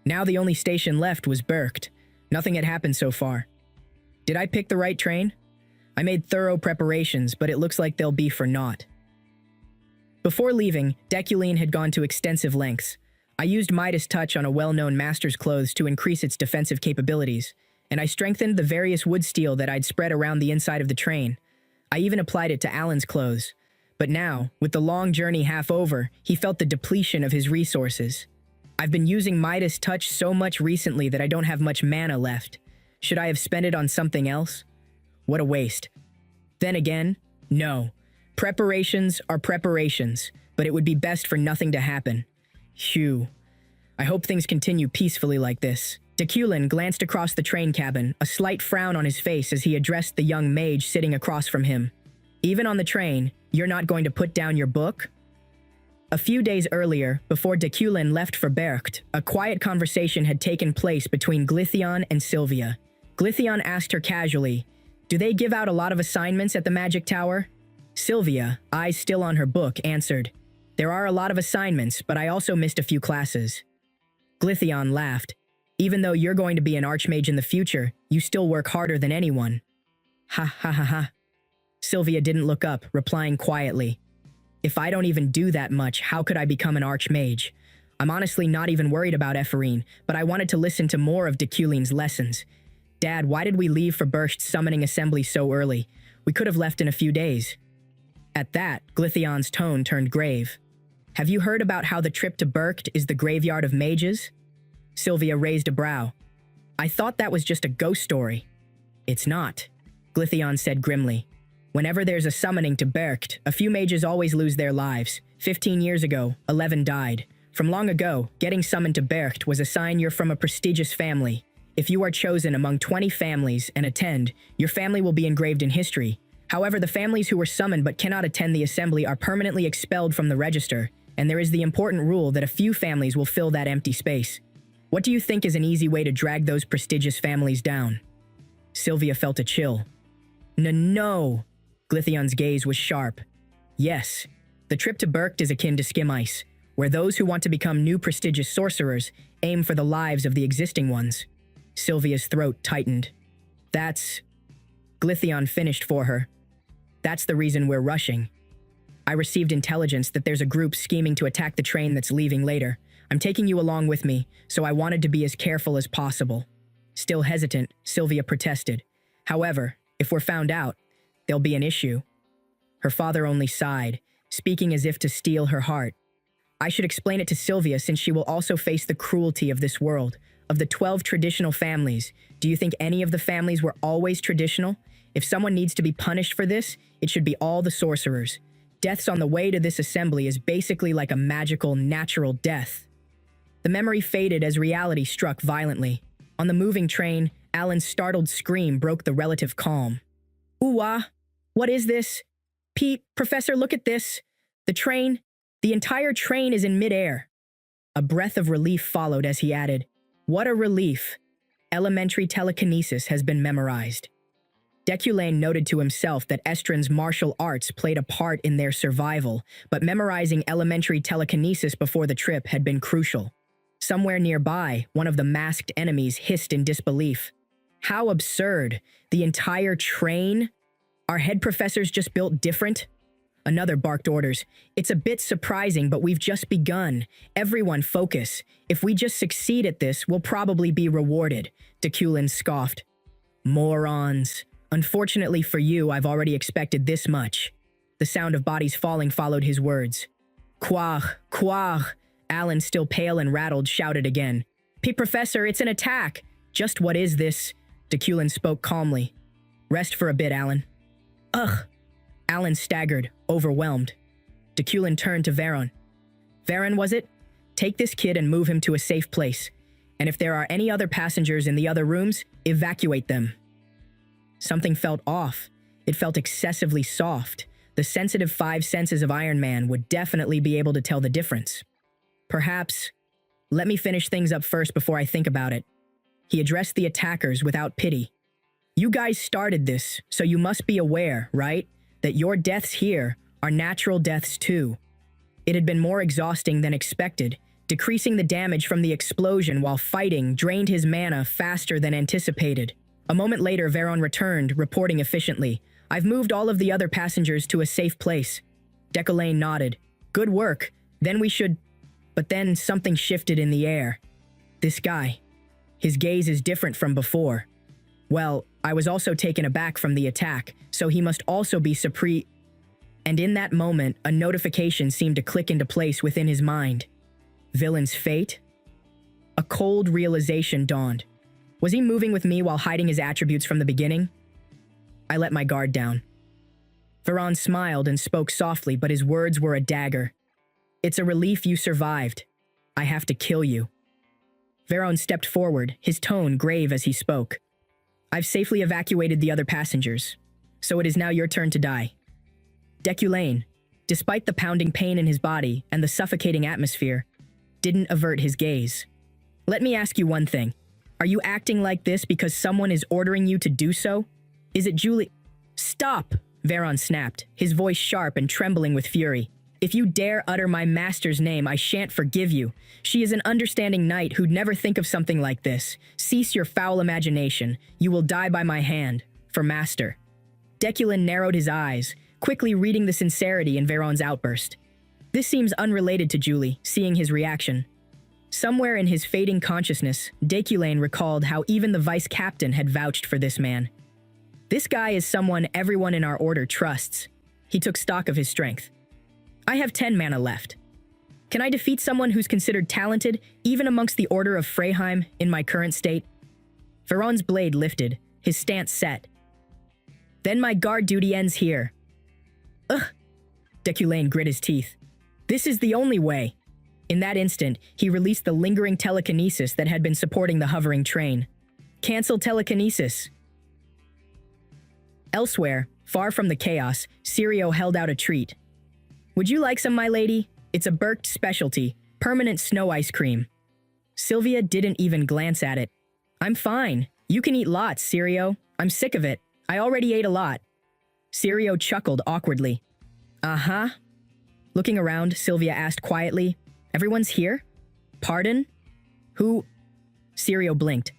Now the only station left was Berkt. Nothing had happened so far. Did I pick the right train? I made thorough preparations, but it looks like they'll be for naught. Before leaving, Deculain had gone to extensive lengths. I used Midas Touch on a well-known master's clothes to increase its defensive capabilities, and I strengthened the various wood steel that I'd spread around the inside of the train. I even applied it to Alan's clothes. But now, with the long journey half over, he felt the depletion of his resources. I've been using Midas Touch so much recently that I don't have much mana left. Should I have spent it on something else? What a waste. Then again, no. Preparations are preparations, but it would be best for nothing to happen. Phew. I hope things continue peacefully like this. Deculin glanced across the train cabin, a slight frown on his face as he addressed the young mage sitting across from him. Even on the train, you're not going to put down your book? A few days earlier, before Deculin left for Berkt, a quiet conversation had taken place between Glythion and Sylvia. Glythion asked her casually, "Do they give out a lot of assignments at the Magic Tower?" Sylvia, eyes still on her book, answered, "There are a lot of assignments, but I also missed a few classes." Glythion laughed. "Even though you're going to be an archmage in the future, you still work harder than anyone." Ha ha ha ha. Sylvia didn't look up, replying quietly, "If I don't even do that much, how could I become an archmage? I'm honestly not even worried about Ephorine, but I wanted to listen to more of Deculine's lessons. Dad, why did we leave for Bercht's summoning assembly so early? We could have left in a few days." At that, Glythion's tone turned grave. "Have you heard about how the trip to Bercht is the graveyard of mages?" Sylvia raised a brow. "I thought that was just a ghost story." "It's not," Glythion said grimly. "Whenever there's a summoning to Bercht, a few mages always lose their lives. 15 years ago, 11 died. From long ago, getting summoned to Bercht was a sign you're from a prestigious family. If you are chosen among 20 families and attend, your family will be engraved in history. However, the families who were summoned but cannot attend the assembly are permanently expelled from the register, and there is the important rule that a few families will fill that empty space. What do you think is an easy way to drag those prestigious families down?" Sylvia felt a chill. No. Glythion's gaze was sharp. "Yes. The trip to Bercht is akin to skim ice, where those who want to become new prestigious sorcerers aim for the lives of the existing ones." Sylvia's throat tightened. "That's..." Glythion finished for her. "That's the reason we're rushing. I received intelligence that there's a group scheming to attack the train that's leaving later. I'm taking you along with me, so I wanted to be as careful as possible." Still hesitant, Sylvia protested. "However, if we're found out, there'll be an issue." Her father only sighed, speaking as if to steel her heart. "I should explain it to Sylvia since she will also face the cruelty of this world. Of the 12 traditional families, do you think any of the families were always traditional? If someone needs to be punished for this, it should be all the sorcerers. Deaths on the way to this assembly is basically like a magical, natural death." The memory faded as reality struck violently. On the moving train, Alan's startled scream broke the relative calm. "Ooh-ah! What is this? Pete, Professor, look at this. The entire train is in midair." A breath of relief followed as he added, "What a relief! Elementary telekinesis has been memorized." Deculane noted to himself that Estrin's martial arts played a part in their survival, but memorizing elementary telekinesis before the trip had been crucial. Somewhere nearby, one of the masked enemies hissed in disbelief. How absurd! The entire train? Our head professors just built different? Another barked orders. "It's a bit surprising, but we've just begun. Everyone focus. If we just succeed at this, we'll probably be rewarded," Deculane scoffed. "Morons. Unfortunately for you, I've already expected this much." The sound of bodies falling followed his words. "Quah, quah," Alan, still pale and rattled, shouted again. "Professor, it's an attack." "Just what is this?" Deculane spoke calmly. "Rest for a bit, Alan." "Ugh." Alan staggered, overwhelmed. Deculane turned to Veron. "Veron, was it? Take this kid and move him to a safe place. And if there are any other passengers in the other rooms, evacuate them." Something felt off. It felt excessively soft. The sensitive five senses of Iron Man would definitely be able to tell the difference. "Perhaps, let me finish things up first before I think about it." He addressed the attackers without pity. "You guys started this, so you must be aware, right, that your deaths here are natural deaths too." It had been more exhausting than expected. Decreasing the damage from the explosion while fighting drained his mana faster than anticipated. A moment later, Veron returned, reporting efficiently. "I've moved all of the other passengers to a safe place." Deculane nodded. "Good work. Then we should—" But then something shifted in the air. This guy. His gaze is different from before. Well, I was also taken aback from the attack, so he must also be And in that moment, a notification seemed to click into place within his mind. Villain's fate? A cold realization dawned. Was he moving with me while hiding his attributes from the beginning? I let my guard down. Veron smiled and spoke softly, but his words were a dagger. "It's a relief you survived. I have to kill you." Veron stepped forward, his tone grave as he spoke. "I've safely evacuated the other passengers, so it is now your turn to die." Deculane, despite the pounding pain in his body and the suffocating atmosphere, didn't avert his gaze. "Let me ask you one thing. Are you acting like this because someone is ordering you to do so? Is it Julie—" "Stop!" Veron snapped, his voice sharp and trembling with fury. "If you dare utter my master's name, I shan't forgive you. She is an understanding knight who'd never think of something like this. Cease your foul imagination. You will die by my hand. For master." Deculane narrowed his eyes, quickly reading the sincerity in Veron's outburst. This seems unrelated to Julie, seeing his reaction. Somewhere in his fading consciousness, Deculane recalled how even the vice captain had vouched for this man. This guy is someone everyone in our order trusts. He took stock of his strength. "I have 10 mana left. Can I defeat someone who's considered talented, even amongst the Order of Freyheim, in my current state?" Veron's blade lifted, his stance set. "Then my guard duty ends here." "Ugh!" Deculane grit his teeth. "This is the only way." In that instant, he released the lingering telekinesis that had been supporting the hovering train. "Cancel telekinesis." Elsewhere, far from the chaos, Sirio held out a treat. "Would you like some, my lady? It's a Berked specialty, permanent snow ice cream." Sylvia didn't even glance at it. "I'm fine. You can eat lots, Sirio. I'm sick of it. I already ate a lot." Sirio chuckled awkwardly. "Uh-huh." Looking around, Sylvia asked quietly, "Everyone's here? Pardon? Who?" Sirio blinked.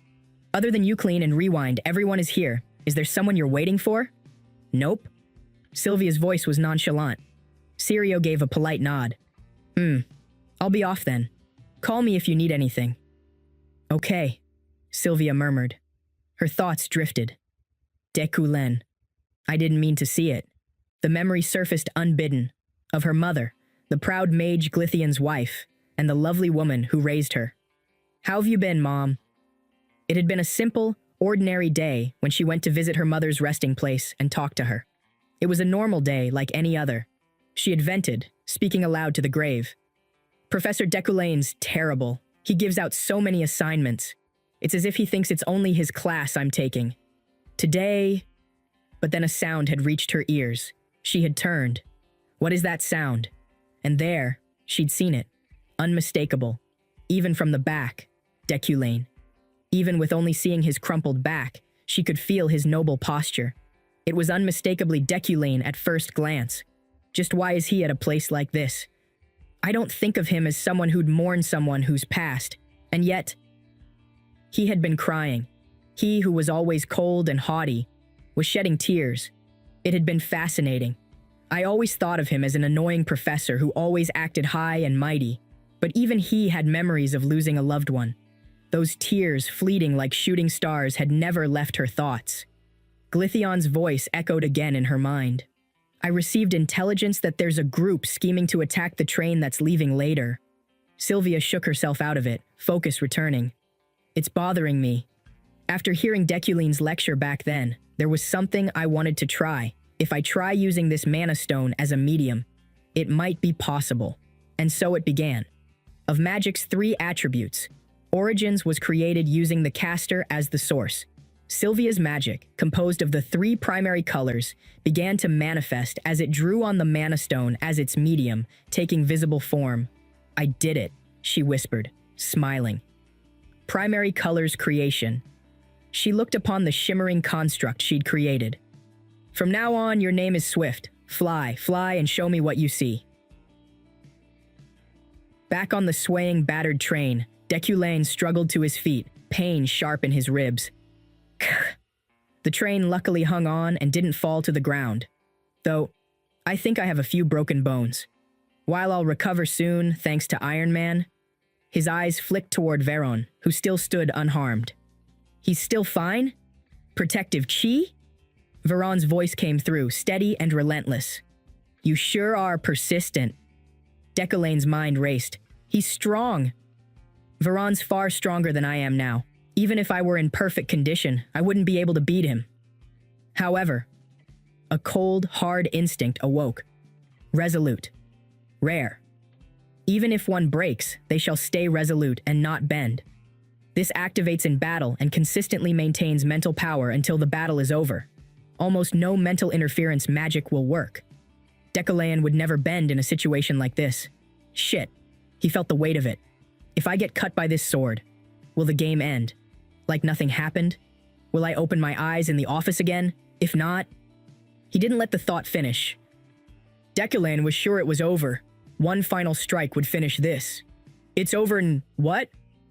"Other than Euclid and Rewind, everyone is here. Is there someone you're waiting for?" "Nope." Sylvia's voice was nonchalant. Sirio gave a polite nod. I'll be off then. Call me if you need anything." "Okay," Sylvia murmured. Her thoughts drifted. Deculane. I didn't mean to see it. The memory surfaced unbidden, of her mother, the proud mage Glythian's wife, and the lovely woman who raised her. "How have you been, Mom?" It had been a simple, ordinary day when she went to visit her mother's resting place and talk to her. It was a normal day like any other. She had vented, speaking aloud to the grave. "Professor Deculane's terrible. He gives out so many assignments. It's as if he thinks it's only his class I'm taking. Today—" But then a sound had reached her ears. She had turned. What is that sound? And there, she'd seen it. Unmistakable. even from the back. Deculane. Even with only seeing his crumpled back, she could feel his noble posture. It was unmistakably Deculane at first glance. Just why is he at a place like this? I don't think of him as someone who'd mourn someone who's passed, and yet, he had been crying. He who was always cold and haughty was shedding tears. It had been fascinating. I always thought of him as an annoying professor who always acted high and mighty, but even he had memories of losing a loved one. Those tears, fleeting like shooting stars, had never left her thoughts. Glythion's voice echoed again in her mind. I received intelligence that there's a group scheming to attack the train that's leaving later. Sylvia shook herself out of it, focus returning. It's bothering me. After hearing Deculane's lecture back then, there was something I wanted to try. If I try using this mana stone as a medium, it might be possible. And so it began. Of magic's 3 attributes, Origins was created using the caster as the source. Sylvia's magic, composed of the 3 primary colors, began to manifest as it drew on the mana stone as its medium, taking visible form. I did it, she whispered, smiling. Primary colors creation. She looked upon the shimmering construct she'd created. From now on, your name is Swift. Fly, fly, and show me what you see. Back on the swaying, battered train, Deculane struggled to his feet, pain sharp in his ribs. The train luckily hung on and didn't fall to the ground. Though, I think I have a few broken bones. While I'll recover soon, thanks to Iron Man, his eyes flicked toward Veron, who still stood unharmed. He's still fine? Protective chi? Veron's voice came through, steady and relentless. You sure are persistent. Deculane's mind raced. He's strong. Veron's far stronger than I am now. Even if I were in perfect condition, I wouldn't be able to beat him. However, a cold, hard instinct awoke. Resolute. Rare. Even if one breaks, they shall stay resolute and not bend. This activates in battle and consistently maintains mental power until the battle is over. Almost no mental interference magic will work. Deculanean would never bend in a situation like this. Shit. He felt the weight of it. If I get cut by this sword, will the game end? Like nothing happened? Will I open my eyes in the office again? If not... He didn't let the thought finish. Deculanean was sure it was over. One final strike would finish this. It's over and what?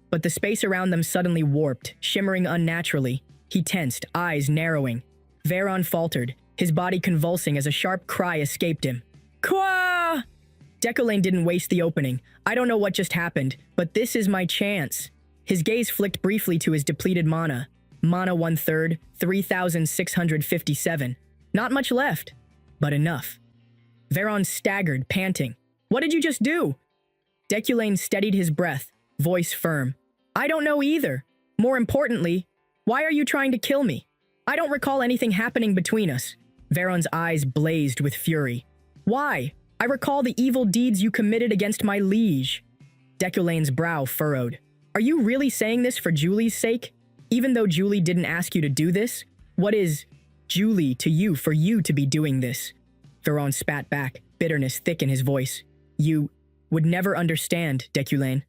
But the space around them suddenly warped, shimmering unnaturally. He tensed, eyes narrowing. Veron faltered, his body convulsing as a sharp cry escaped him. Kwa! Deculanean didn't waste the opening. I don't know what just happened, but this is my chance. His gaze flicked briefly to his depleted mana. Mana 1/3, 3,657. Not much left, but enough. Veron staggered, panting. What did you just do? Deculanean steadied his breath, voice firm. I don't know either. More importantly, why are you trying to kill me? I don't recall anything happening between us. Veron's eyes blazed with fury. Why? I recall the evil deeds you committed against my liege. Deculanean's brow furrowed. Are you really saying this for Julie's sake? Even though Julie didn't ask you to do this? What is Julie to you for you to be doing this? Veron spat back, bitterness thick in his voice. You would never understand, Deculanean.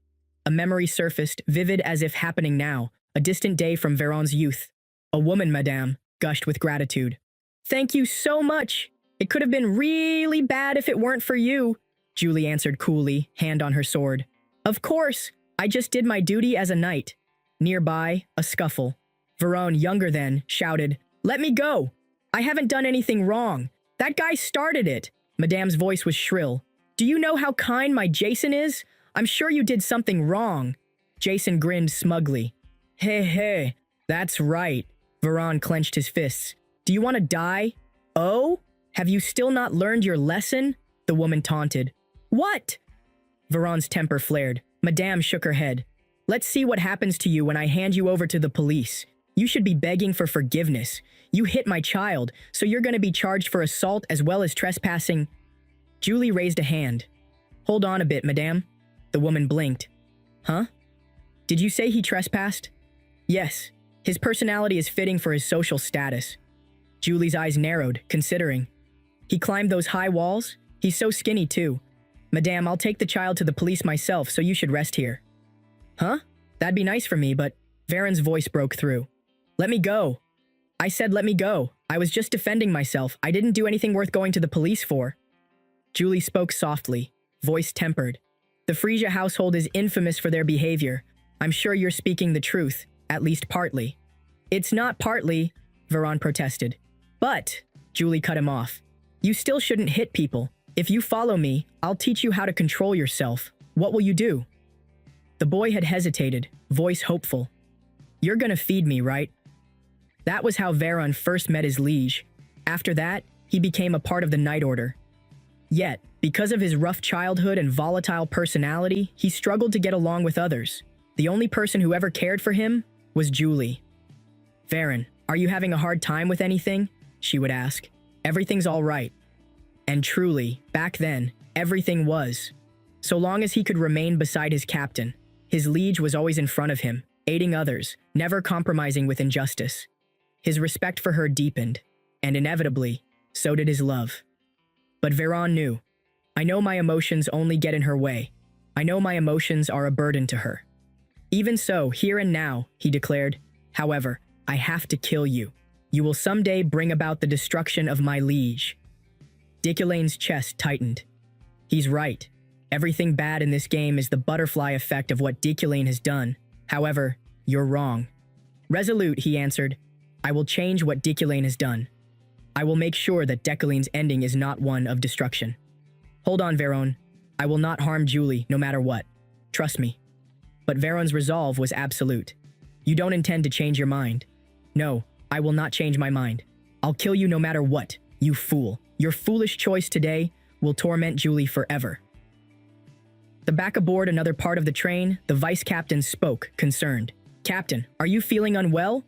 A memory surfaced, vivid as if happening now, a distant day from Veron's youth. A woman, madame, gushed with gratitude. Thank you so much. It could have been really bad if it weren't for you, Julie answered coolly, hand on her sword. Of course, I just did my duty as a knight. Nearby, a scuffle. Veron, younger than, shouted, Let me go! I haven't done anything wrong. That guy started it. Madame's voice was shrill. Do you know how kind my Jason is? I'm sure you did something wrong. Jason grinned smugly. Hey, that's right. Veron clenched his fists. Do you want to die? Oh? Have you still not learned your lesson? The woman taunted. What? Veron's temper flared. Madame shook her head. Let's see what happens to you when I hand you over to the police. You should be begging for forgiveness. You hit my child, so you're going to be charged for assault as well as trespassing. Julie raised a hand. Hold on a bit, madame. The woman blinked. Huh? Did you say he trespassed? Yes. His personality is fitting for his social status. Julie's eyes narrowed, considering. He climbed those high walls? He's so skinny, too. Madame, I'll take the child to the police myself, so you should rest here. Huh? That'd be nice for me, but Varen's voice broke through. Let me go. I said let me go. I was just defending myself. I didn't do anything worth going to the police for. Julie spoke softly, voice tempered. The Frisia household is infamous for their behavior. I'm sure you're speaking the truth, at least partly. It's not partly, Veron protested. But, Julie cut him off. You still shouldn't hit people. If you follow me, I'll teach you how to control yourself. What will you do? The boy had hesitated, voice hopeful. You're gonna feed me, right? That was how Veron first met his liege. After that, he became a part of the Night Order. Yet, because of his rough childhood and volatile personality, he struggled to get along with others. The only person who ever cared for him was Julie. Varen, are you having a hard time with anything? She would ask. Everything's all right. And truly, back then, everything was. So long as he could remain beside his captain, his liege was always in front of him, aiding others, never compromising with injustice. His respect for her deepened, and inevitably, so did his love. But Veron knew. I know my emotions only get in her way. I know my emotions are a burden to her. Even so, here and now, he declared, however, I have to kill you. You will someday bring about the destruction of my liege. Diculane's chest tightened. He's right. Everything bad in this game is the butterfly effect of what Diculane has done. However, you're wrong. Resolute, he answered, I will change what Diculane has done. I will make sure that Deculane's ending is not one of destruction. Hold on, Veron. I will not harm Julie, no matter what. Trust me. But Veron's resolve was absolute. You don't intend to change your mind. No, I will not change my mind. I'll kill you no matter what, you fool. Your foolish choice today will torment Julie forever. The back aboard another part of the train, the vice captain spoke, concerned. Captain, are you feeling unwell?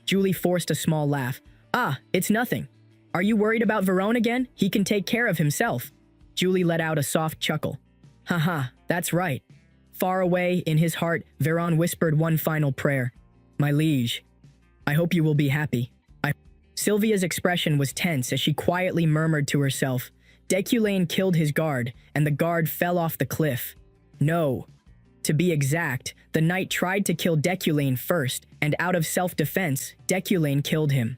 Julie forced a small laugh. Ah, it's nothing. Are you worried about Veron again? He can take care of himself. Julie let out a soft chuckle. Haha, that's right. Far away, in his heart, Veron whispered one final prayer. My liege, I hope you will be happy. Sylvia's expression was tense as she quietly murmured to herself. Deculane killed his guard, and the guard fell off the cliff. No. To be exact, the knight tried to kill Deculane first, and out of self-defense, Deculane killed him.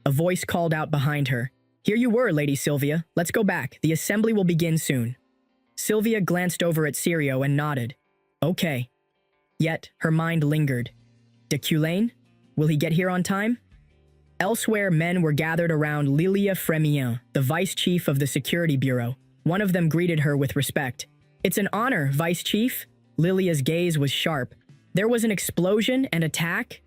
A voice called out behind her. Here you were, Lady Sylvia. Let's go back. The assembly will begin soon. Sylvia glanced over at Sirio and nodded. Okay. Yet, her mind lingered. Deculane? Will he get here on time? Elsewhere, men were gathered around Lilia Fremien, the vice chief of the security bureau. One of them greeted her with respect. It's an honor, Vice Chief. Lilia's gaze was sharp. There was an explosion and attack?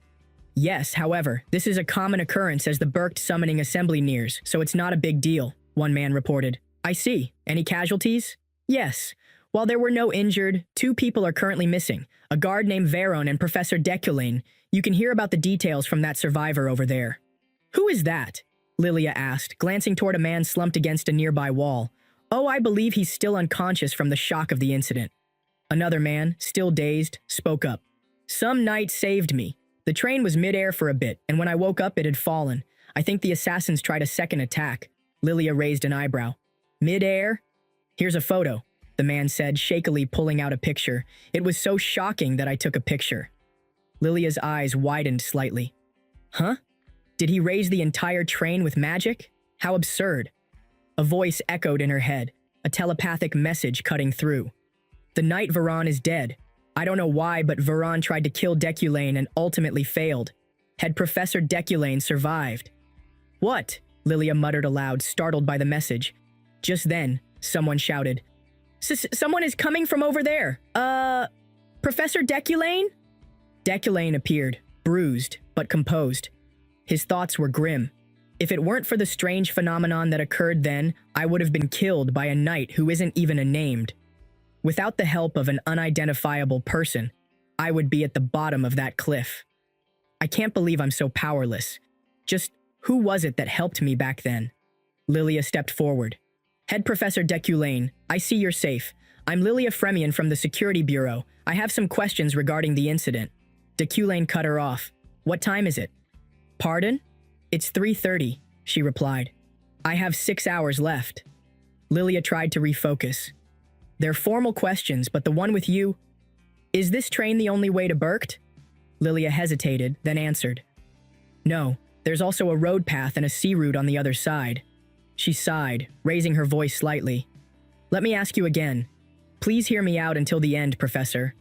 Yes, however, this is a common occurrence as the Burkt summoning assembly nears, so it's not a big deal, one man reported. I see. Any casualties? Yes. While there were no injured, 2 people are currently missing, a guard named Veron and Professor Deculane. You can hear about the details from that survivor over there. Who is that? Lilia asked, glancing toward a man slumped against a nearby wall. Oh, I believe he's still unconscious from the shock of the incident. Another man, still dazed, spoke up. Some knight saved me. The train was midair for a bit, and when I woke up it had fallen. I think the assassins tried a second attack. Lilia raised an eyebrow. Midair? Here's a photo, the man said, shakily pulling out a picture. It was so shocking that I took a picture. Lilia's eyes widened slightly. Huh? Did he raise the entire train with magic? How absurd. A voice echoed in her head, a telepathic message cutting through. The knight Veron is dead. I don't know why, but Veron tried to kill Deculane and ultimately failed. Had Professor Deculane survived? What? Lilia muttered aloud, startled by the message. Just then, someone shouted. Someone is coming from over there. Professor Deculane? Deculane appeared, bruised, but composed. His thoughts were grim. If it weren't for the strange phenomenon that occurred then, I would have been killed by a knight who isn't even a named. Without the help of an unidentifiable person, I would be at the bottom of that cliff. I can't believe I'm so powerless. Just who was it that helped me back then? Lilia stepped forward. Head Professor Deculane, I see you're safe. I'm Lilia Fremien from the Security Bureau. I have some questions regarding the incident. Deculane cut her off. What time is it? Pardon? It's 3:30, she replied. I have 6 hours left. Lilia tried to refocus. They're formal questions, but the one with you... Is this train the only way to Berkt? Lilia hesitated, then answered. No, there's also a road path and a sea route on the other side. She sighed, raising her voice slightly. Let me ask you again. Please hear me out until the end, Professor.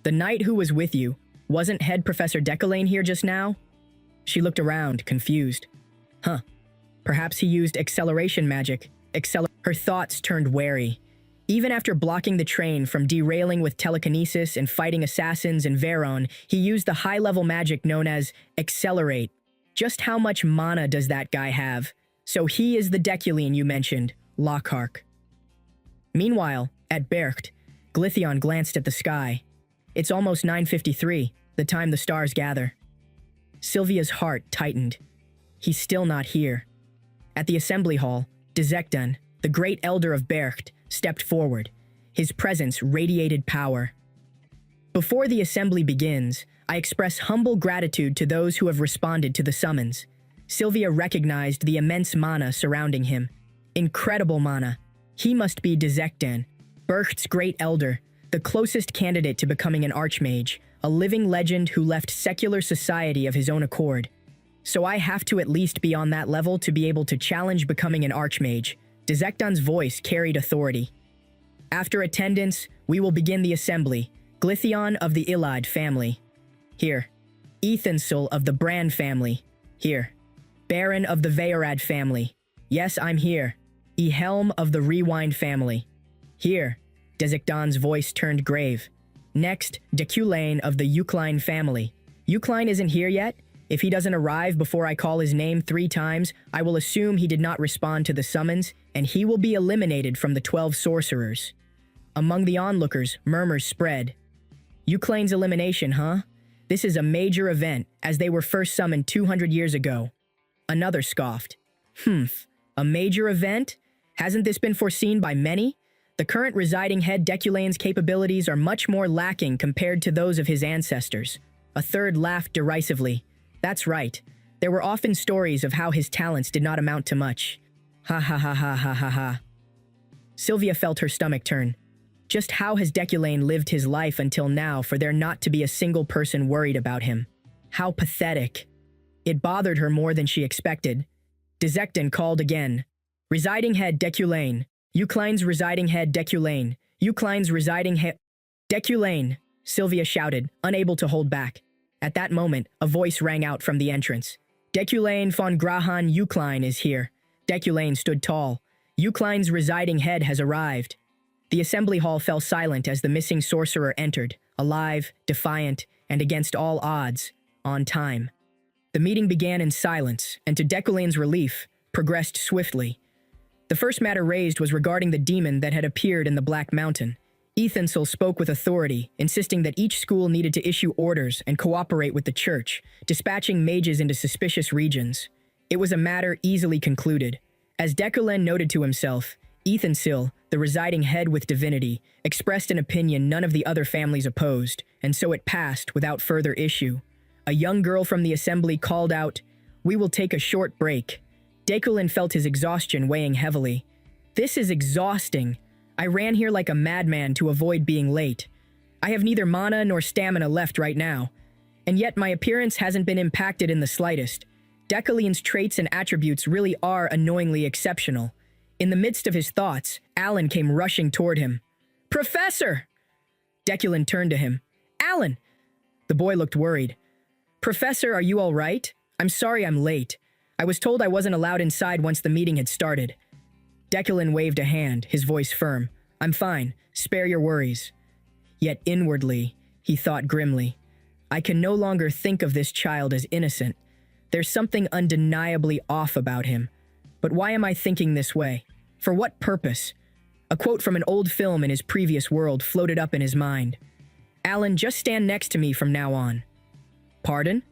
The knight who was with you, wasn't head Professor Decollane here just now? She looked around, confused. Huh. Perhaps he used acceleration magic. Her thoughts turned wary. Even after blocking the train from derailing with telekinesis and fighting assassins in Veron, he used the high-level magic known as accelerate. Just how much mana does that guy have? So he is the Deculine you mentioned, Lockhart. Meanwhile, at Berkt, Glytheon glanced at the sky. It's almost 9:53, the time the stars gather. Sylvia's heart tightened. He's still not here. At the assembly hall, DESTINED, the great elder of Berkt, stepped forward. His presence radiated power. Before the assembly begins, I express humble gratitude to those who have responded to the summons. Sylvia recognized the immense mana surrounding him. Incredible mana. He must be DESTINED, Berkt's great elder, the closest candidate to becoming an archmage, a living legend who left secular society of his own accord. So I have to at least be on that level to be able to challenge becoming an archmage. DESTINED's voice carried authority. After attendance, we will begin the assembly. Glytheon of the Iliad family. Here. Ethansil of the Bran family. Here. Baron of the Vaorad family. Yes, I'm here. Ehelm of the Rewind family. Here. DESTINED's voice turned grave. Next, Deculine of the Eucline family. Eucline isn't here yet? If he doesn't arrive before I call his name 3 times, I will assume he did not respond to the summons, and he will be eliminated from the 12 sorcerers. Among the onlookers, murmurs spread. Eucline's elimination, huh? This is a major event, as they were first summoned 200 years ago. Another scoffed. A major event? Hasn't this been foreseen by many? The current residing head Deculine's capabilities are much more lacking compared to those of his ancestors. A third laughed derisively. That's right. There were often stories of how his talents did not amount to much. Ha ha ha ha ha ha ha. Sylvia felt her stomach turn. Just how has Deculine lived his life until now for there not to be a single person worried about him? How pathetic. It bothered her more than she expected. DESTINED called again. Residing head Deculine. Eucline's residing head Deculine. Eucline's residing head... Deculine, Sylvia shouted, unable to hold back. At that moment, a voice rang out from the entrance. Deculine von Grahan Eucline is here. Deculine stood tall. Eucline's residing head has arrived. The assembly hall fell silent as the missing sorcerer entered, alive, defiant, and against all odds, on time. The meeting began in silence, and to Deculine's relief, progressed swiftly. The first matter raised was regarding the demon that had appeared in the Black Mountain. Ethansil spoke with authority, insisting that each school needed to issue orders and cooperate with the church, dispatching mages into suspicious regions. It was a matter easily concluded. As Deculine noted to himself, Ethansil, the residing head with divinity, expressed an opinion none of the other families opposed, and so it passed without further issue. A young girl from the assembly called out, "We will take a short break." Deculine felt his exhaustion weighing heavily. This is exhausting. I ran here like a madman to avoid being late. I have neither mana nor stamina left right now. And yet my appearance hasn't been impacted in the slightest. Deculine's traits and attributes really are annoyingly exceptional. In the midst of his thoughts, Alan came rushing toward him. "Professor!" Deculine turned to him. "Alan!" The boy looked worried. "Professor, are you all right? I'm sorry I'm late. I was told I wasn't allowed inside once the meeting had started." Deculine waved a hand, his voice firm. "I'm fine. Spare your worries." Yet inwardly, he thought grimly, I can no longer think of this child as innocent. There's something undeniably off about him. But why am I thinking this way? For what purpose? A quote from an old film in his previous world floated up in his mind. "Alan, just stand next to me from now on." "Pardon?"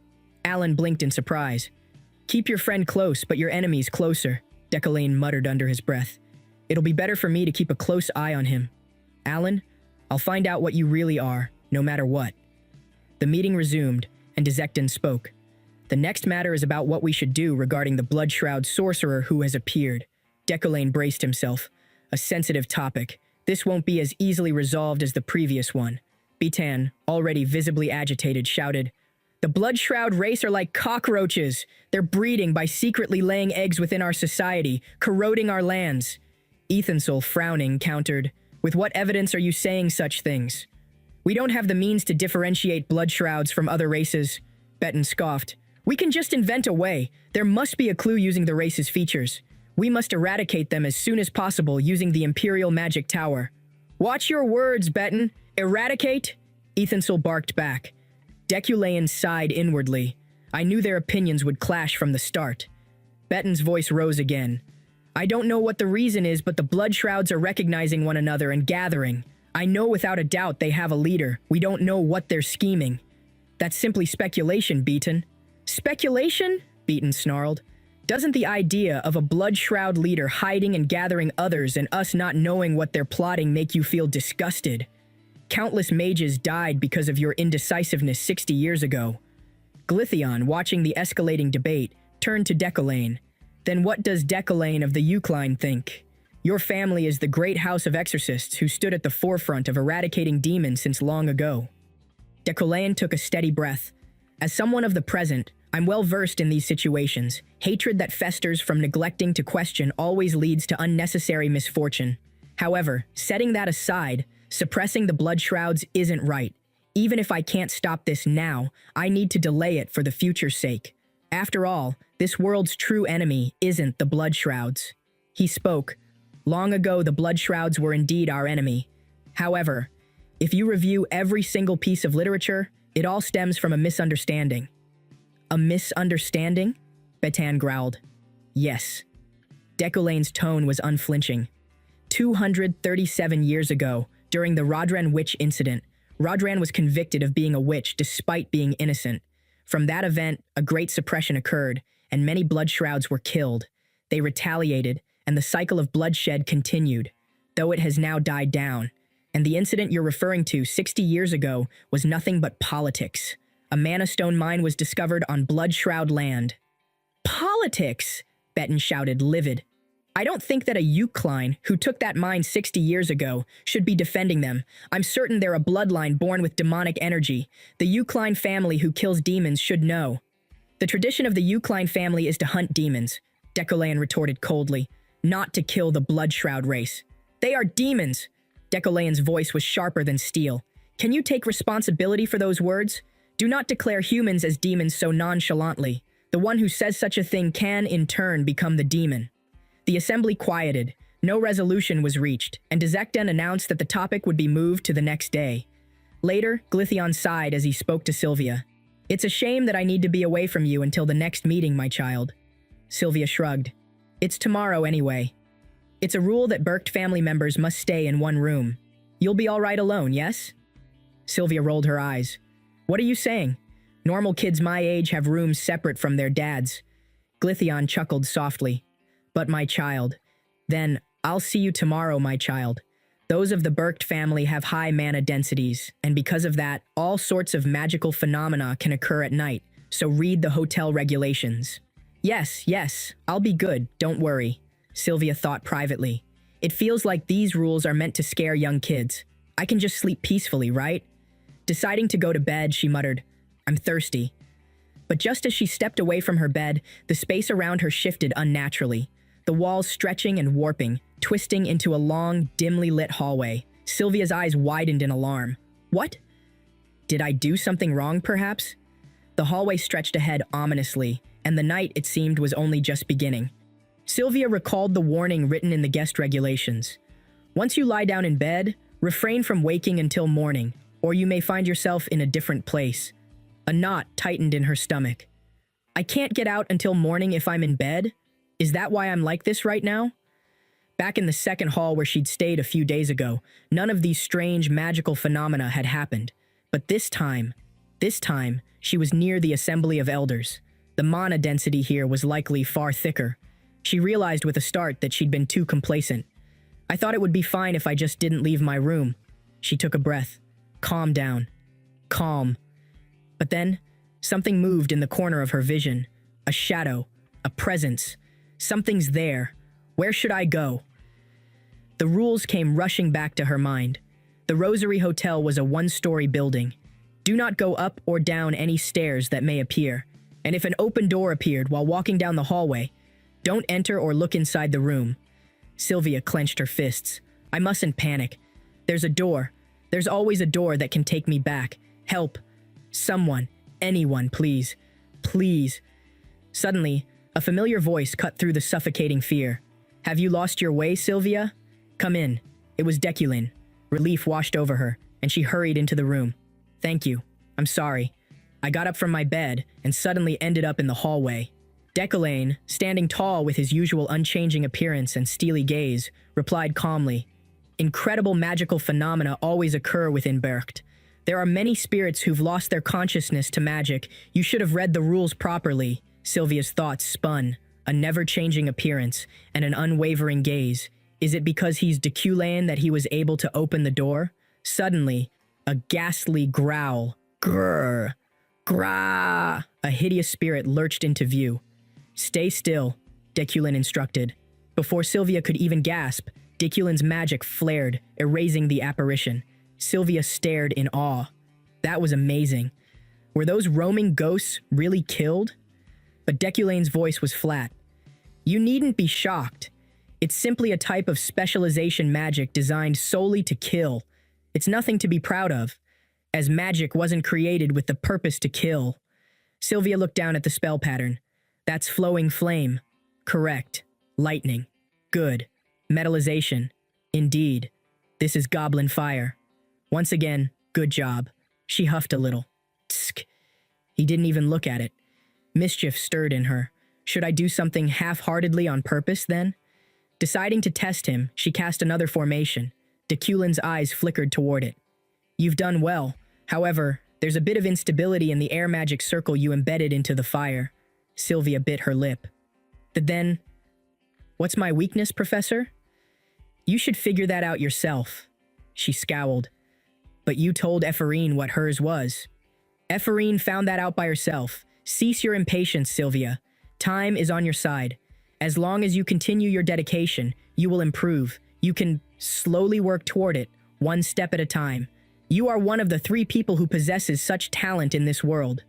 Alan blinked in surprise. "Keep your friend close, but your enemies closer," Deculine muttered under his breath. "It'll be better for me to keep a close eye on him. Alan, I'll find out what you really are, no matter what." The meeting resumed, and DESTINED spoke. "The next matter is about what we should do regarding the blood-shroud sorcerer who has appeared." Deculine braced himself. "A sensitive topic. This won't be as easily resolved as the previous one. Bitan, already visibly agitated, shouted, "The Blood Shroud race are like cockroaches. They're breeding by secretly laying eggs within our society, corroding our lands." Ethansel, frowning, countered, "With what evidence are you saying such things?" "We don't have the means to differentiate blood shrouds from other races," Betten scoffed. "We can just invent a way. There must be a clue using the race's features. We must eradicate them as soon as possible using the Imperial Magic Tower." "Watch your words, Betten. Eradicate?" Ethansel barked back. Deculaean sighed inwardly. I knew their opinions would clash from the start. Betten's voice rose again. "I don't know what the reason is, but the blood shrouds are recognizing one another and gathering. I know without a doubt they have a leader. We don't know what they're scheming." "That's simply speculation, Beaton." "Speculation?" Beaton snarled. "Doesn't the idea of a blood shroud leader hiding and gathering others and us not knowing what they're plotting make you feel disgusted? Countless mages died because of your indecisiveness 60 years ago." Glytheon, watching the escalating debate, turned to Deculaean. "Then what does Deculaean of the Eucline think? Your family is the great house of exorcists who stood at the forefront of eradicating demons since long ago." Deculaean took a steady breath. "As someone of the present, I'm well versed in these situations. Hatred that festers from neglecting to question always leads to unnecessary misfortune. However, setting that aside, suppressing the blood shrouds isn't right. Even if I can't stop this now, I need to delay it for the future's sake. After all, this world's true enemy isn't the blood shrouds." He spoke. "Long ago, the blood shrouds were indeed our enemy. However, if you review every single piece of literature, it all stems from a misunderstanding." "A misunderstanding?" Betan growled. "Yes." Deculane's tone was unflinching. 237 years ago, during the Rodran witch incident, Rodran was convicted of being a witch despite being innocent. From that event, a great suppression occurred, and many blood shrouds were killed. They retaliated, and the cycle of bloodshed continued, though it has now died down. And the incident you're referring to 60 years ago was nothing but politics. A mana stone mine was discovered on Blood Shroud land. "Politics!" Betten shouted, livid. "I don't think that a Eucline, who took that mine 60 years ago, should be defending them. I'm certain they're a bloodline born with demonic energy. The Eucline family who kills demons should know." "The tradition of the Eucline family is to hunt demons," Deculaean retorted coldly, "not to kill the Blood Shroud race." "They are demons!" Deculaean's voice was sharper than steel. "Can you take responsibility for those words? Do not declare humans as demons so nonchalantly. The one who says such a thing can, in turn, become the demon." The assembly quieted. No resolution was reached, and Dezekden announced that the topic would be moved to the next day. Later, Glytheon sighed as he spoke to Sylvia. "It's a shame that I need to be away from you until the next meeting, my child." Sylvia shrugged. "It's tomorrow anyway. It's a rule that Burkt family members must stay in one room. You'll be all right alone, yes?" Sylvia rolled her eyes. "What are you saying? Normal kids my age have rooms separate from their dads." Glytheon chuckled softly. "But my child, then I'll see you tomorrow, my child. Those of the Burkt family have high mana densities, and because of that, all sorts of magical phenomena can occur at night, so read the hotel regulations." Yes, I'll be good, don't worry," Sylvia thought privately. "It feels like these rules are meant to scare young kids. I can just sleep peacefully, right?" Deciding to go to bed, she muttered, "I'm thirsty." But just as she stepped away from her bed, the space around her shifted unnaturally. The walls stretching and warping, twisting into a long, dimly lit hallway. Sylvia's eyes widened in alarm. "What? Did I do something wrong, perhaps?" The hallway stretched ahead ominously, and the night, it seemed, was only just beginning. Sylvia recalled the warning written in the guest regulations. "Once you lie down in bed, refrain from waking until morning, or you may find yourself in a different place." A knot tightened in her stomach. "I can't get out until morning if I'm in bed? Is that why I'm like this right now?" Back in the second hall where she'd stayed a few days ago, none of these strange magical phenomena had happened. But this time, she was near the Assembly of Elders. The mana density here was likely far thicker. She realized with a start that she'd been too complacent. "I thought it would be fine if I just didn't leave my room." She took a breath. Calm down. Calm. But then, something moved in the corner of her vision. A shadow. A presence. Something's there. Where should I go? The rules came rushing back to her mind. The Rosary Hotel was a one-story building. Do not go up or down any stairs that may appear. And if an open door appeared while walking down the hallway, don't enter or look inside the room. Sylvia clenched her fists. I mustn't panic. There's a door. There's always a door that can take me back. Help. Someone. Anyone, please. Please. Suddenly, a familiar voice cut through the suffocating fear. Have you lost your way, Sylvia? Come in. It was Deculin. Relief washed over her, and she hurried into the room. Thank you. I'm sorry. I got up from my bed and suddenly ended up in the hallway. Deculin, standing tall with his usual unchanging appearance and steely gaze, replied calmly, Incredible magical phenomena always occur within Bercht. There are many spirits who've lost their consciousness to magic. You should have read the rules properly. Sylvia's thoughts spun, a never-changing appearance and an unwavering gaze. Is it because he's Deculin that he was able to open the door? Suddenly, a ghastly growl. Grrr! Grah! A hideous spirit lurched into view. Stay still, Deculin instructed. Before Sylvia could even gasp, Deculin's magic flared, erasing the apparition. Sylvia stared in awe. That was amazing. Were those roaming ghosts really killed? But Deculin's voice was flat. You needn't be shocked. It's simply a type of specialization magic designed solely to kill. It's nothing to be proud of, as magic wasn't created with the purpose to kill. Sylvia looked down at the spell pattern. That's flowing flame. Correct. Lightning. Good. Metallization. Indeed. This is goblin fire. Once again, good job. She huffed a little. Tsk. He didn't even look at it. Mischief stirred in her. Should I do something half-heartedly on purpose, then? Deciding to test him, she cast another formation. Deculin's eyes flickered toward it. You've done well. However, there's a bit of instability in the air magic circle you embedded into the fire. Sylvia bit her lip. But then, what's my weakness, Professor? You should figure that out yourself. She scowled. But you told Ephorine what hers was. Ephorine found that out by herself. Cease your impatience, Sylvia. Time is on your side. As long as you continue your dedication, you will improve. You can slowly work toward it, one step at a time. You are one of the 3 people who possesses such talent in this world.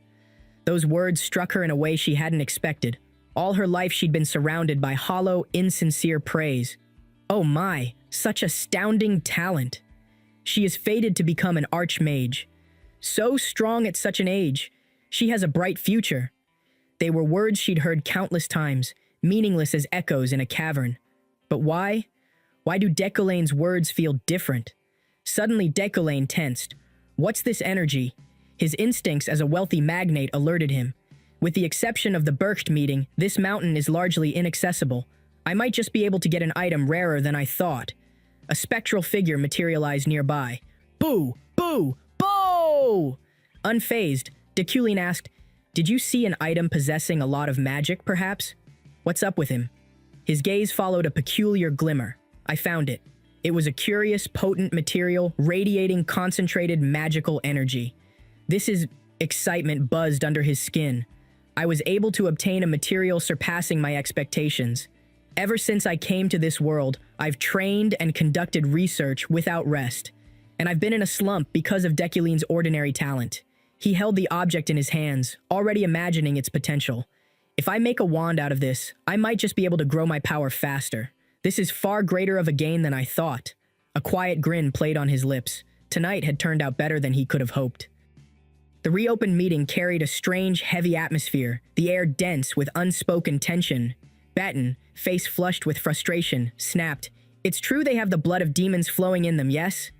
Those words struck her in a way she hadn't expected. All her life she'd been surrounded by hollow, insincere praise. Oh my, such astounding talent. She is fated to become an archmage. So strong at such an age. She has a bright future. They were words she'd heard countless times, meaningless as echoes in a cavern. But why? Why do Deculin's words feel different? Suddenly Deculin tensed. What's this energy? His instincts as a wealthy magnate alerted him. With the exception of the Bercht meeting, this mountain is largely inaccessible. I might just be able to get an item rarer than I thought. A spectral figure materialized nearby. Boo! Boo! Boo! Unfazed, Deculin asked, Did you see an item possessing a lot of magic, perhaps? What's up with him? His gaze followed a peculiar glimmer. I found it. It was a curious, potent material, radiating concentrated magical energy. Excitement buzzed under his skin. I was able to obtain a material surpassing my expectations. Ever since I came to this world, I've trained and conducted research without rest. And I've been in a slump because of Deculin's ordinary talent. He held the object in his hands, already imagining its potential. If I make a wand out of this, I might just be able to grow my power faster. This is far greater of a gain than I thought. A quiet grin played on his lips. Tonight had turned out better than he could have hoped. The reopened meeting carried a strange, heavy atmosphere, the air dense with unspoken tension. Batten, face flushed with frustration, snapped, It's true they have the blood of demons flowing in them, yes?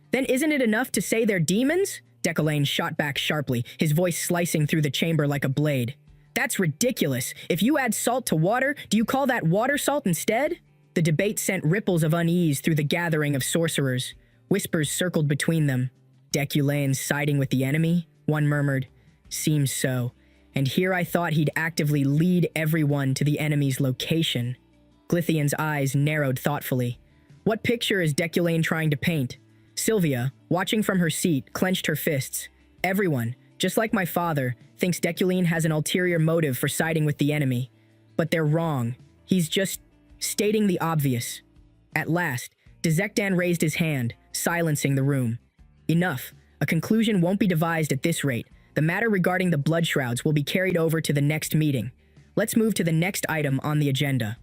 Then isn't it enough to say they're demons? Deculin shot back sharply, his voice slicing through the chamber like a blade. That's ridiculous. If you add salt to water, do you call that water salt instead? The debate sent ripples of unease through the gathering of sorcerers. Whispers circled between them. Deculin siding with the enemy? One murmured. Seems so. And here I thought he'd actively lead everyone to the enemy's location. Glythian's eyes narrowed thoughtfully. What picture is Deculin trying to paint? Sylvia, watching from her seat, clenched her fists. Everyone, just like my father, thinks Deculin has an ulterior motive for siding with the enemy. But they're wrong. He's just stating the obvious. At last, Dezekdan raised his hand, silencing the room. Enough. A conclusion won't be devised at this rate. The matter regarding the blood shrouds will be carried over to the next meeting. Let's move to the next item on the agenda.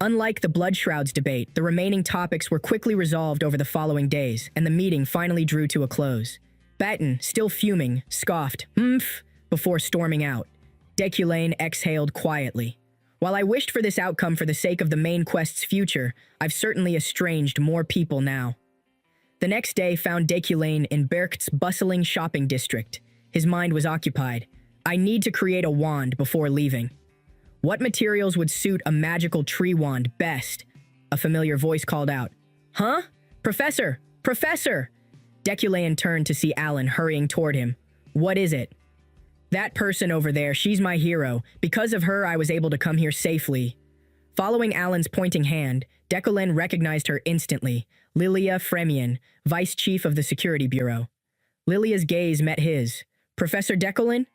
Unlike the blood shrouds debate, the remaining topics were quickly resolved over the following days, and the meeting finally drew to a close. Batten, still fuming, scoffed, "Mph," before storming out. Deculane exhaled quietly. While I wished for this outcome for the sake of the main quest's future, I've certainly estranged more people now. The next day found Deculane in Bercht's bustling shopping district. His mind was occupied. I need to create a wand before leaving. What materials would suit a magical tree wand best? A familiar voice called out. Huh? Professor! Professor! Deculane turned to see Alan hurrying toward him. What is it? That person over there, she's my hero. Because of her, I was able to come here safely. Following Alan's pointing hand, Deculane recognized her instantly. Lilia Fremian, Vice Chief of the Security Bureau. Lilia's gaze met his. Professor Deculane?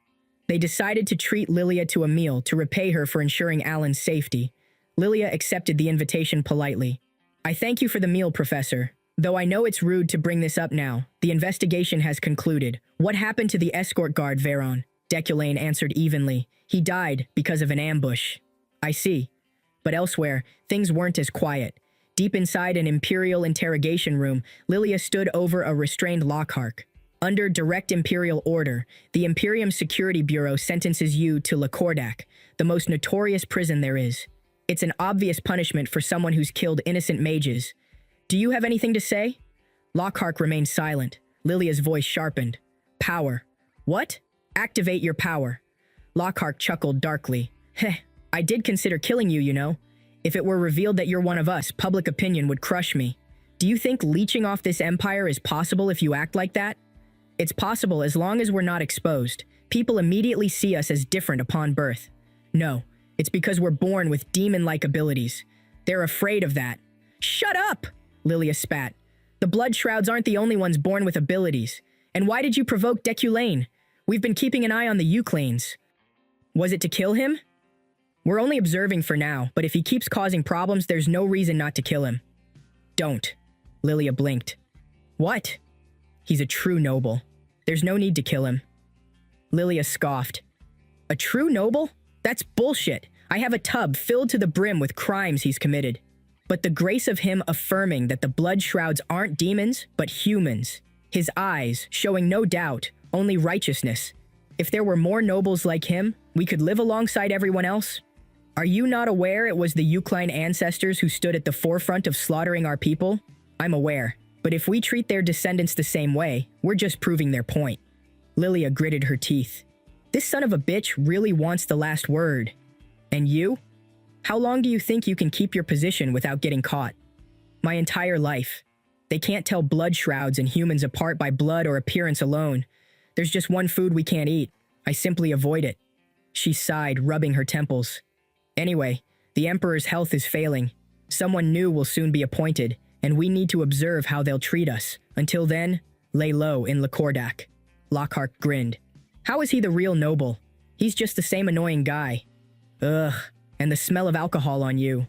They decided to treat Lilia to a meal to repay her for ensuring Alan's safety. Lilia accepted the invitation politely. I thank you for the meal, Professor. Though I know it's rude to bring this up now, the investigation has concluded. What happened to the escort guard, Veron? Deculane answered evenly. He died because of an ambush. I see. But elsewhere, things weren't as quiet. Deep inside an Imperial interrogation room, Lilia stood over a restrained Lockhart. Under direct Imperial order, the Imperium Security Bureau sentences you to Lakordak, the most notorious prison there is. It's an obvious punishment for someone who's killed innocent mages. Do you have anything to say? Lockhart remained silent. Lilia's voice sharpened. Power. What? Activate your power. Lockhart chuckled darkly. Heh, I did consider killing you, you know. If it were revealed that you're one of us, public opinion would crush me. Do you think leeching off this empire is possible if you act like that? It's possible as long as we're not exposed. People immediately see us as different upon birth. No, it's because we're born with demon-like abilities. They're afraid of that. Shut up! Lilia spat. The blood shrouds aren't the only ones born with abilities. And why did you provoke Deculane? We've been keeping an eye on the Euclanes. Was it to kill him? We're only observing for now, but if he keeps causing problems, there's no reason not to kill him. Don't. Lilia blinked. What? He's a true noble. There's no need to kill him. Lilia scoffed. A true noble? That's bullshit. I have a tub filled to the brim with crimes he's committed. But the grace of him affirming that the blood shrouds aren't demons, but humans. His eyes showing no doubt, only righteousness. If there were more nobles like him, we could live alongside everyone else. Are you not aware it was the Eucline ancestors who stood at the forefront of slaughtering our people? I'm aware. But if we treat their descendants the same way, we're just proving their point. Lilia gritted her teeth. This son of a bitch really wants the last word. And you? How long do you think you can keep your position without getting caught? My entire life. They can't tell blood shrouds and humans apart by blood or appearance alone. There's just one food we can't eat. I simply avoid it. She sighed, rubbing her temples. Anyway, the Emperor's health is failing. Someone new will soon be appointed, and we need to observe how they'll treat us. Until then, lay low in Lakordak. Lockhart grinned. How is he the real noble? He's just the same annoying guy. Ugh, and the smell of alcohol on you.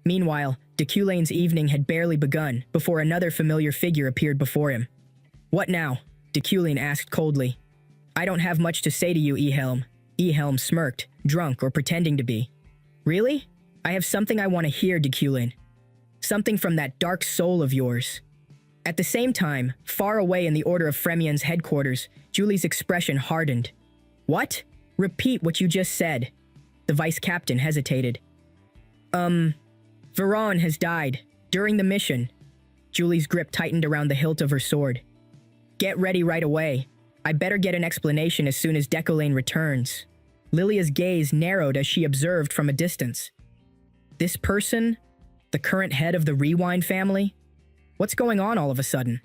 Meanwhile, Deculane's evening had barely begun before another familiar figure appeared before him. What now? Deculane asked coldly. I don't have much to say to you, Ehelm. Ehelm smirked, drunk or pretending to be. Really? I have something I want to hear, Deculane. Something from that dark soul of yours. At the same time, far away in the Order of Fremian's headquarters, Julie's expression hardened. What? Repeat what you just said. The vice captain hesitated. Veron has died. During the mission. Julie's grip tightened around the hilt of her sword. Get ready right away. I better get an explanation as soon as Deculane returns. Lilia's gaze narrowed as she observed from a distance. This person? The current head of the Rewind family? What's going on all of a sudden?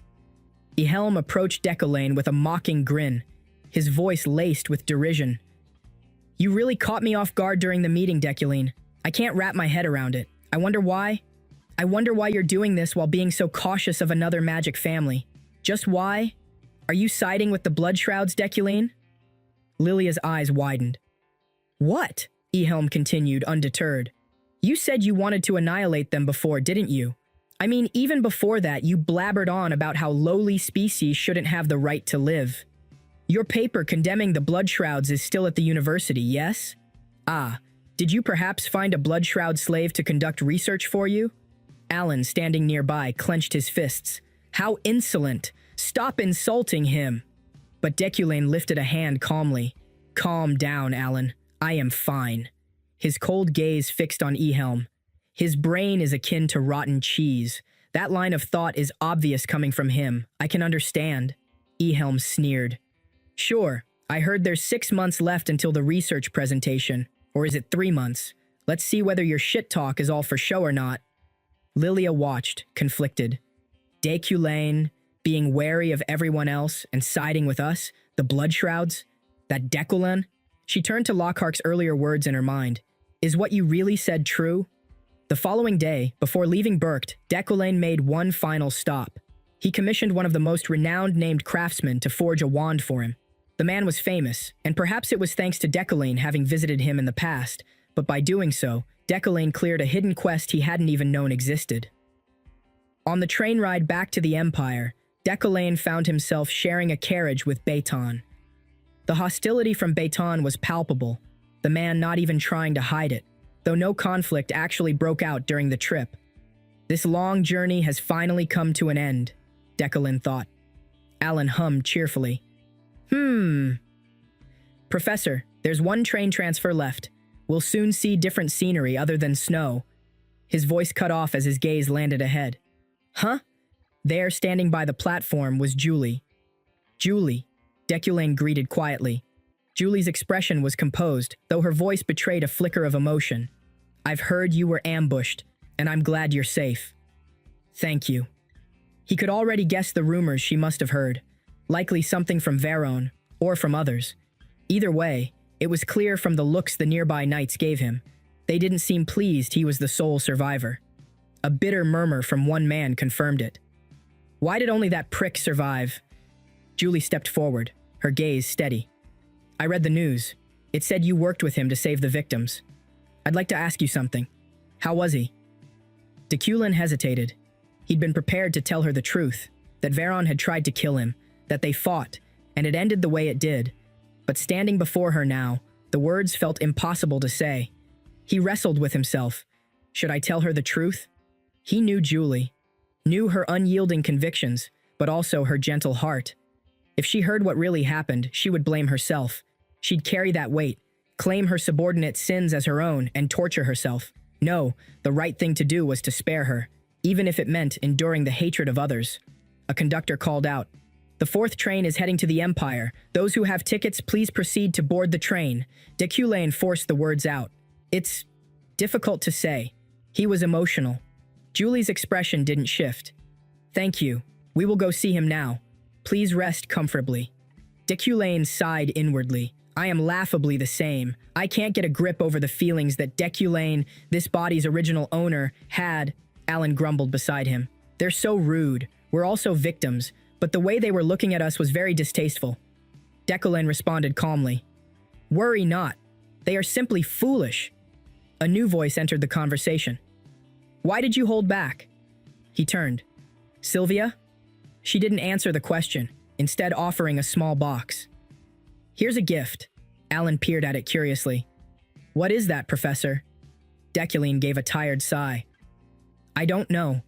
Ehelm approached Deculane with a mocking grin, his voice laced with derision. You really caught me off guard during the meeting, Deculane. I can't wrap my head around it. I wonder why? I wonder why you're doing this while being so cautious of another magic family. Just why? Are you siding with the blood shrouds, Deculane? Lilia's eyes widened. What? Ehelm continued, undeterred. You said you wanted to annihilate them before, didn't you? I mean, even before that, you blabbered on about how lowly species shouldn't have the right to live. Your paper condemning the blood shrouds is still at the university, yes? Ah, did you perhaps find a blood shroud slave to conduct research for you? Alan, standing nearby, clenched his fists. How insolent! Stop insulting him! But Deculane lifted a hand calmly. Calm down, Alan. I am fine. His cold gaze fixed on Ehelm. His brain is akin to rotten cheese. That line of thought is obvious coming from him. I can understand. Ehelm sneered. Sure, I heard there's 6 months left until the research presentation. Or is it 3 months? Let's see whether your shit talk is all for show or not. Lilia watched, conflicted. Deculane, being wary of everyone else and siding with us, the blood shrouds, that Deculane. She turned to Lockhart's earlier words in her mind. Is what you really said true? The following day, before leaving Berkt, Deculane made one final stop. He commissioned one of the most renowned named craftsmen to forge a wand for him. The man was famous, and perhaps it was thanks to Deculane having visited him in the past, but by doing so, Deculane cleared a hidden quest he hadn't even known existed. On the train ride back to the Empire, Deculane found himself sharing a carriage with Beitan. The hostility from Beitan was palpable, the man not even trying to hide it, though no conflict actually broke out during the trip. This long journey has finally come to an end, Deculane thought. Alan hummed cheerfully. Professor, there's one train transfer left. We'll soon see different scenery other than snow. His voice cut off as his gaze landed ahead. Huh? There, standing by the platform, was Julie. Julie, Deculane greeted quietly. Julie's expression was composed, though her voice betrayed a flicker of emotion. I've heard you were ambushed, and I'm glad you're safe. Thank you. He could already guess the rumors she must have heard, likely something from Veron, or from others. Either way, it was clear from the looks the nearby knights gave him. They didn't seem pleased he was the sole survivor. A bitter murmur from one man confirmed it. Why did only that prick survive? Julie stepped forward, her gaze steady. I read the news. It said you worked with him to save the victims. I'd like to ask you something. How was he? Deculane hesitated. He'd been prepared to tell her the truth, that Veron had tried to kill him, that they fought, and it ended the way it did. But standing before her now, the words felt impossible to say. He wrestled with himself. Should I tell her the truth? He knew Julie, knew her unyielding convictions, but also her gentle heart. If she heard what really happened, she would blame herself. She'd carry that weight, claim her subordinate's sins as her own, and torture herself. No, the right thing to do was to spare her, even if it meant enduring the hatred of others. A conductor called out, "The 4th train is heading to the Empire. Those who have tickets, please proceed to board the train." Deculane forced the words out. It's difficult to say. He was emotional. Julie's expression didn't shift. Thank you. We will go see him now. Please rest comfortably. Deculane sighed inwardly. I am laughably the same. I can't get a grip over the feelings that Deculane, this body's original owner, had. Alan grumbled beside him. They're so rude. We're also victims, but the way they were looking at us was very distasteful. Deculane responded calmly. Worry not. They are simply foolish. A new voice entered the conversation. Why did you hold back? He turned. Sylvia? She didn't answer the question, instead offering a small box. Here's a gift. Alan peered at it curiously. What is that, Professor? Deculane gave a tired sigh. I don't know.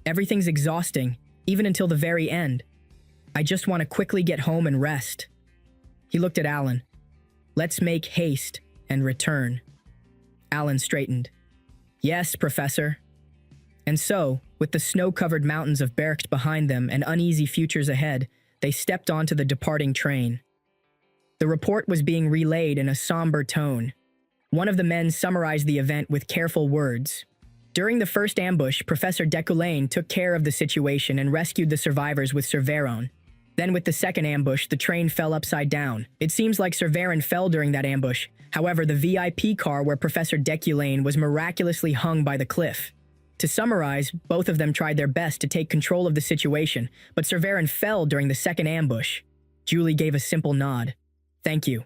Everything's exhausting, even until the very end. I just want to quickly get home and rest. He looked at Alan. Let's make haste and return. Alan straightened. Yes, Professor. And so, with the snow-covered mountains of Bercht behind them and uneasy futures ahead, they stepped onto the departing train. The report was being relayed in a somber tone. One of the men summarized the event with careful words. During the first ambush, Professor Deculane took care of the situation and rescued the survivors with Sir Veron. Then with the second ambush, the train fell upside down. It seems like Sir Veron fell during that ambush. However, the VIP car where Professor Deculane was miraculously hung by the cliff. To summarize, both of them tried their best to take control of the situation, but Sir Veron fell during the second ambush. Julie gave a simple nod. Thank you.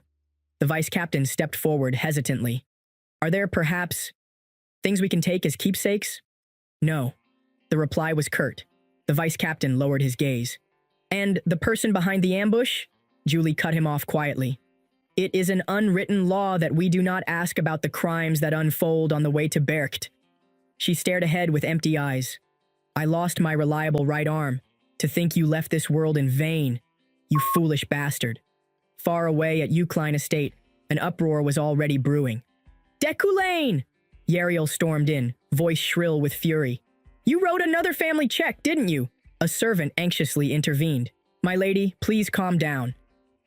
The vice captain stepped forward hesitantly. Are there perhaps things we can take as keepsakes? No. The reply was curt. The vice captain lowered his gaze. And the person behind the ambush? Julie cut him off quietly. It is an unwritten law that we do not ask about the crimes that unfold on the way to Bercht. She stared ahead with empty eyes. I lost my reliable right arm. To think you left this world in vain, you foolish bastard. Far away at Eucline Estate, an uproar was already brewing. Deculain! Yariel stormed in, voice shrill with fury. You wrote another family check, didn't you? A servant anxiously intervened. My lady, please calm down.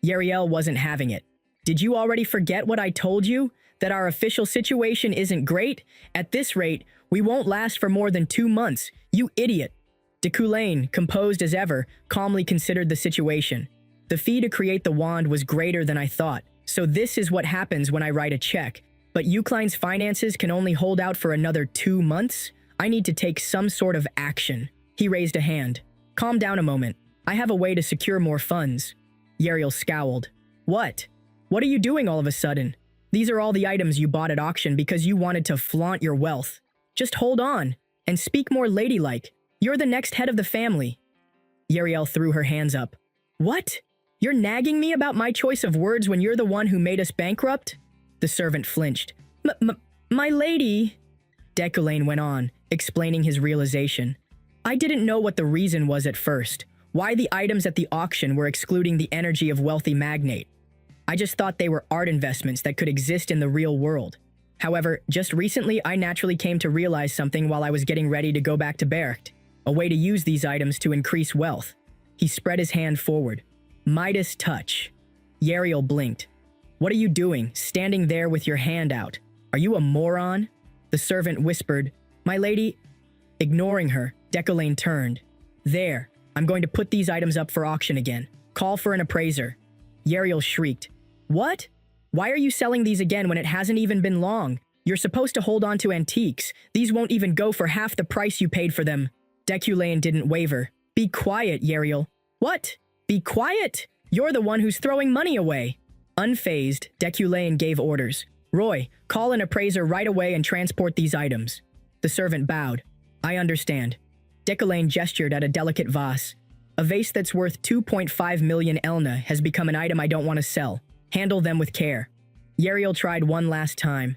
Yariel wasn't having it. Did you already forget what I told you? That our official situation isn't great? At this rate, we won't last for more than 2 months. You idiot. Deculain, composed as ever, calmly considered the situation. The fee to create the wand was greater than I thought, so this is what happens when I write a check. But Eucline's finances can only hold out for another 2 months? I need to take some sort of action. He raised a hand. Calm down a moment. I have a way to secure more funds. Yariel scowled. What? What are you doing all of a sudden? These are all the items you bought at auction because you wanted to flaunt your wealth. Just hold on, and speak more ladylike. You're the next head of the family. Yariel threw her hands up. What? You're nagging me about my choice of words when you're the one who made us bankrupt? The servant flinched. My lady, Deculain went on, explaining his realization. I didn't know what the reason was at first, why the items at the auction were excluding the energy of wealthy magnate. I just thought they were art investments that could exist in the real world. However, just recently I naturally came to realize something while I was getting ready to go back to Bercht, a way to use these items to increase wealth. He spread his hand forward. Midas touch. Yariel blinked. What are you doing, standing there with your hand out? Are you a moron? The servant whispered, My lady. Ignoring her, Deculain turned. There, I'm going to put these items up for auction again. Call for an appraiser. Yariel shrieked. What? Why are you selling these again when it hasn't even been long? You're supposed to hold on to antiques. These won't even go for half the price you paid for them. Deculain didn't waver. Be quiet, Yariel. What? Be quiet? You're the one who's throwing money away. Unfazed, Deculain gave orders. Roy, call an appraiser right away and transport these items. The servant bowed. I understand. Deculain gestured at a delicate vase. A vase that's worth 2.5 million Elna has become an item I don't want to sell. Handle them with care. Yariel tried one last time.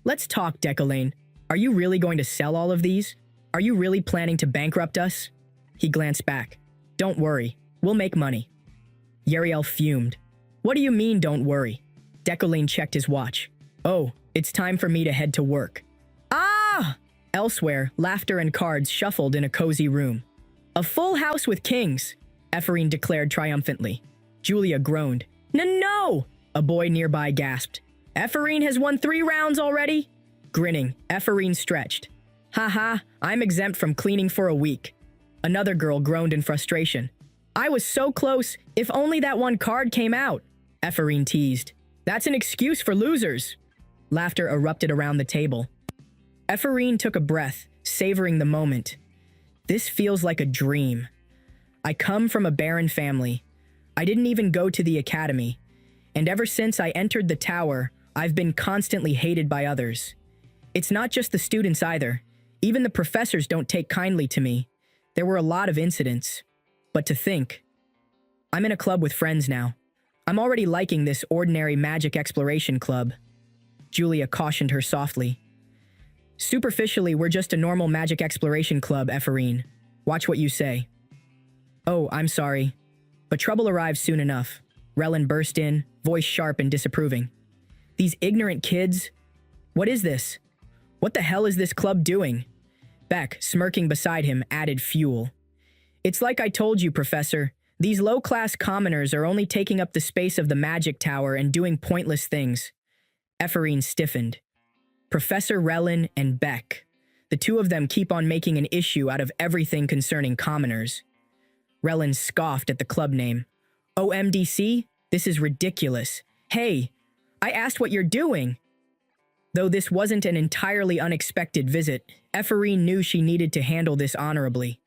Let's talk, Deculain. Are you really going to sell all of these? Are you really planning to bankrupt us? He glanced back. Don't worry. We'll make money. Yariel fumed. What do you mean, don't worry? Deculain checked his watch. Oh, it's time for me to head to work. Ah! Elsewhere, laughter and cards shuffled in a cozy room. A full house with kings, Ephraim declared triumphantly. Julia groaned. No! A boy nearby gasped. Ephraim has won 3 rounds already? Grinning, Ephraim stretched. Haha, I'm exempt from cleaning for a week. Another girl groaned in frustration. I was so close, if only that one card came out. Ephraim teased. That's an excuse for losers. Laughter erupted around the table. Ephraim took a breath, savoring the moment. This feels like a dream. I come from a barren family. I didn't even go to the academy. And ever since I entered the tower, I've been constantly hated by others. It's not just the students either. Even the professors don't take kindly to me. There were a lot of incidents. But to think, I'm in a club with friends now. I'm already liking this ordinary magic exploration club. Julia cautioned her softly. Superficially, we're just a normal magic exploration club, Ephraim. Watch what you say. Oh, I'm sorry. But trouble arrived soon enough. Relin burst in, voice sharp and disapproving. These ignorant kids? What is this? What the hell is this club doing? Beck, smirking beside him, added fuel. It's like I told you, Professor. These low-class commoners are only taking up the space of the magic tower and doing pointless things. Ephraim stiffened. Professor Relin and Beck. The two of them keep on making an issue out of everything concerning commoners. Relin scoffed at the club name. OMDC? This is ridiculous. Hey, I asked what you're doing. Though this wasn't an entirely unexpected visit, Ephraim knew she needed to handle this honorably.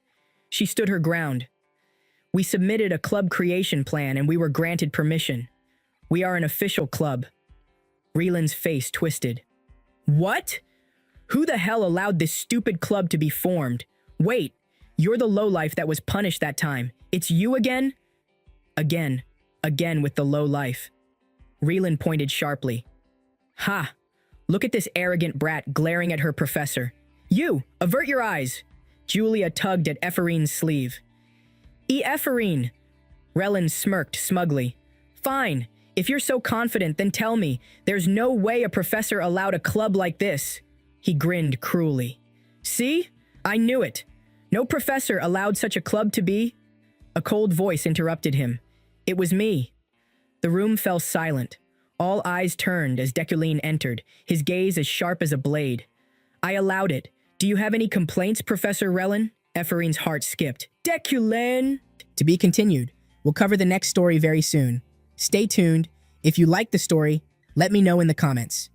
She stood her ground. We submitted a club creation plan and we were granted permission. We are an official club. Relin's face twisted. What? Who the hell allowed this stupid club to be formed? Wait, You're the lowlife that was punished that time. It's you again? Again with the lowlife. Relan pointed sharply. Ha! Look at this arrogant brat glaring at her professor. You, avert your eyes. Julia tugged at Epherine's sleeve. Ephorine! Relan smirked smugly. Fine, if you're so confident, then tell me. There's no way a professor allowed a club like this. He grinned cruelly. See? I knew it. No professor allowed such a club to be. A cold voice interrupted him. It was me. The room fell silent. All eyes turned as Deculine entered, his gaze as sharp as a blade. I allowed it. Do you have any complaints, Professor Relan? Epherine's heart skipped. Deculine! To be continued. We'll cover the next story very soon. Stay tuned. If you like the story, let me know in the comments.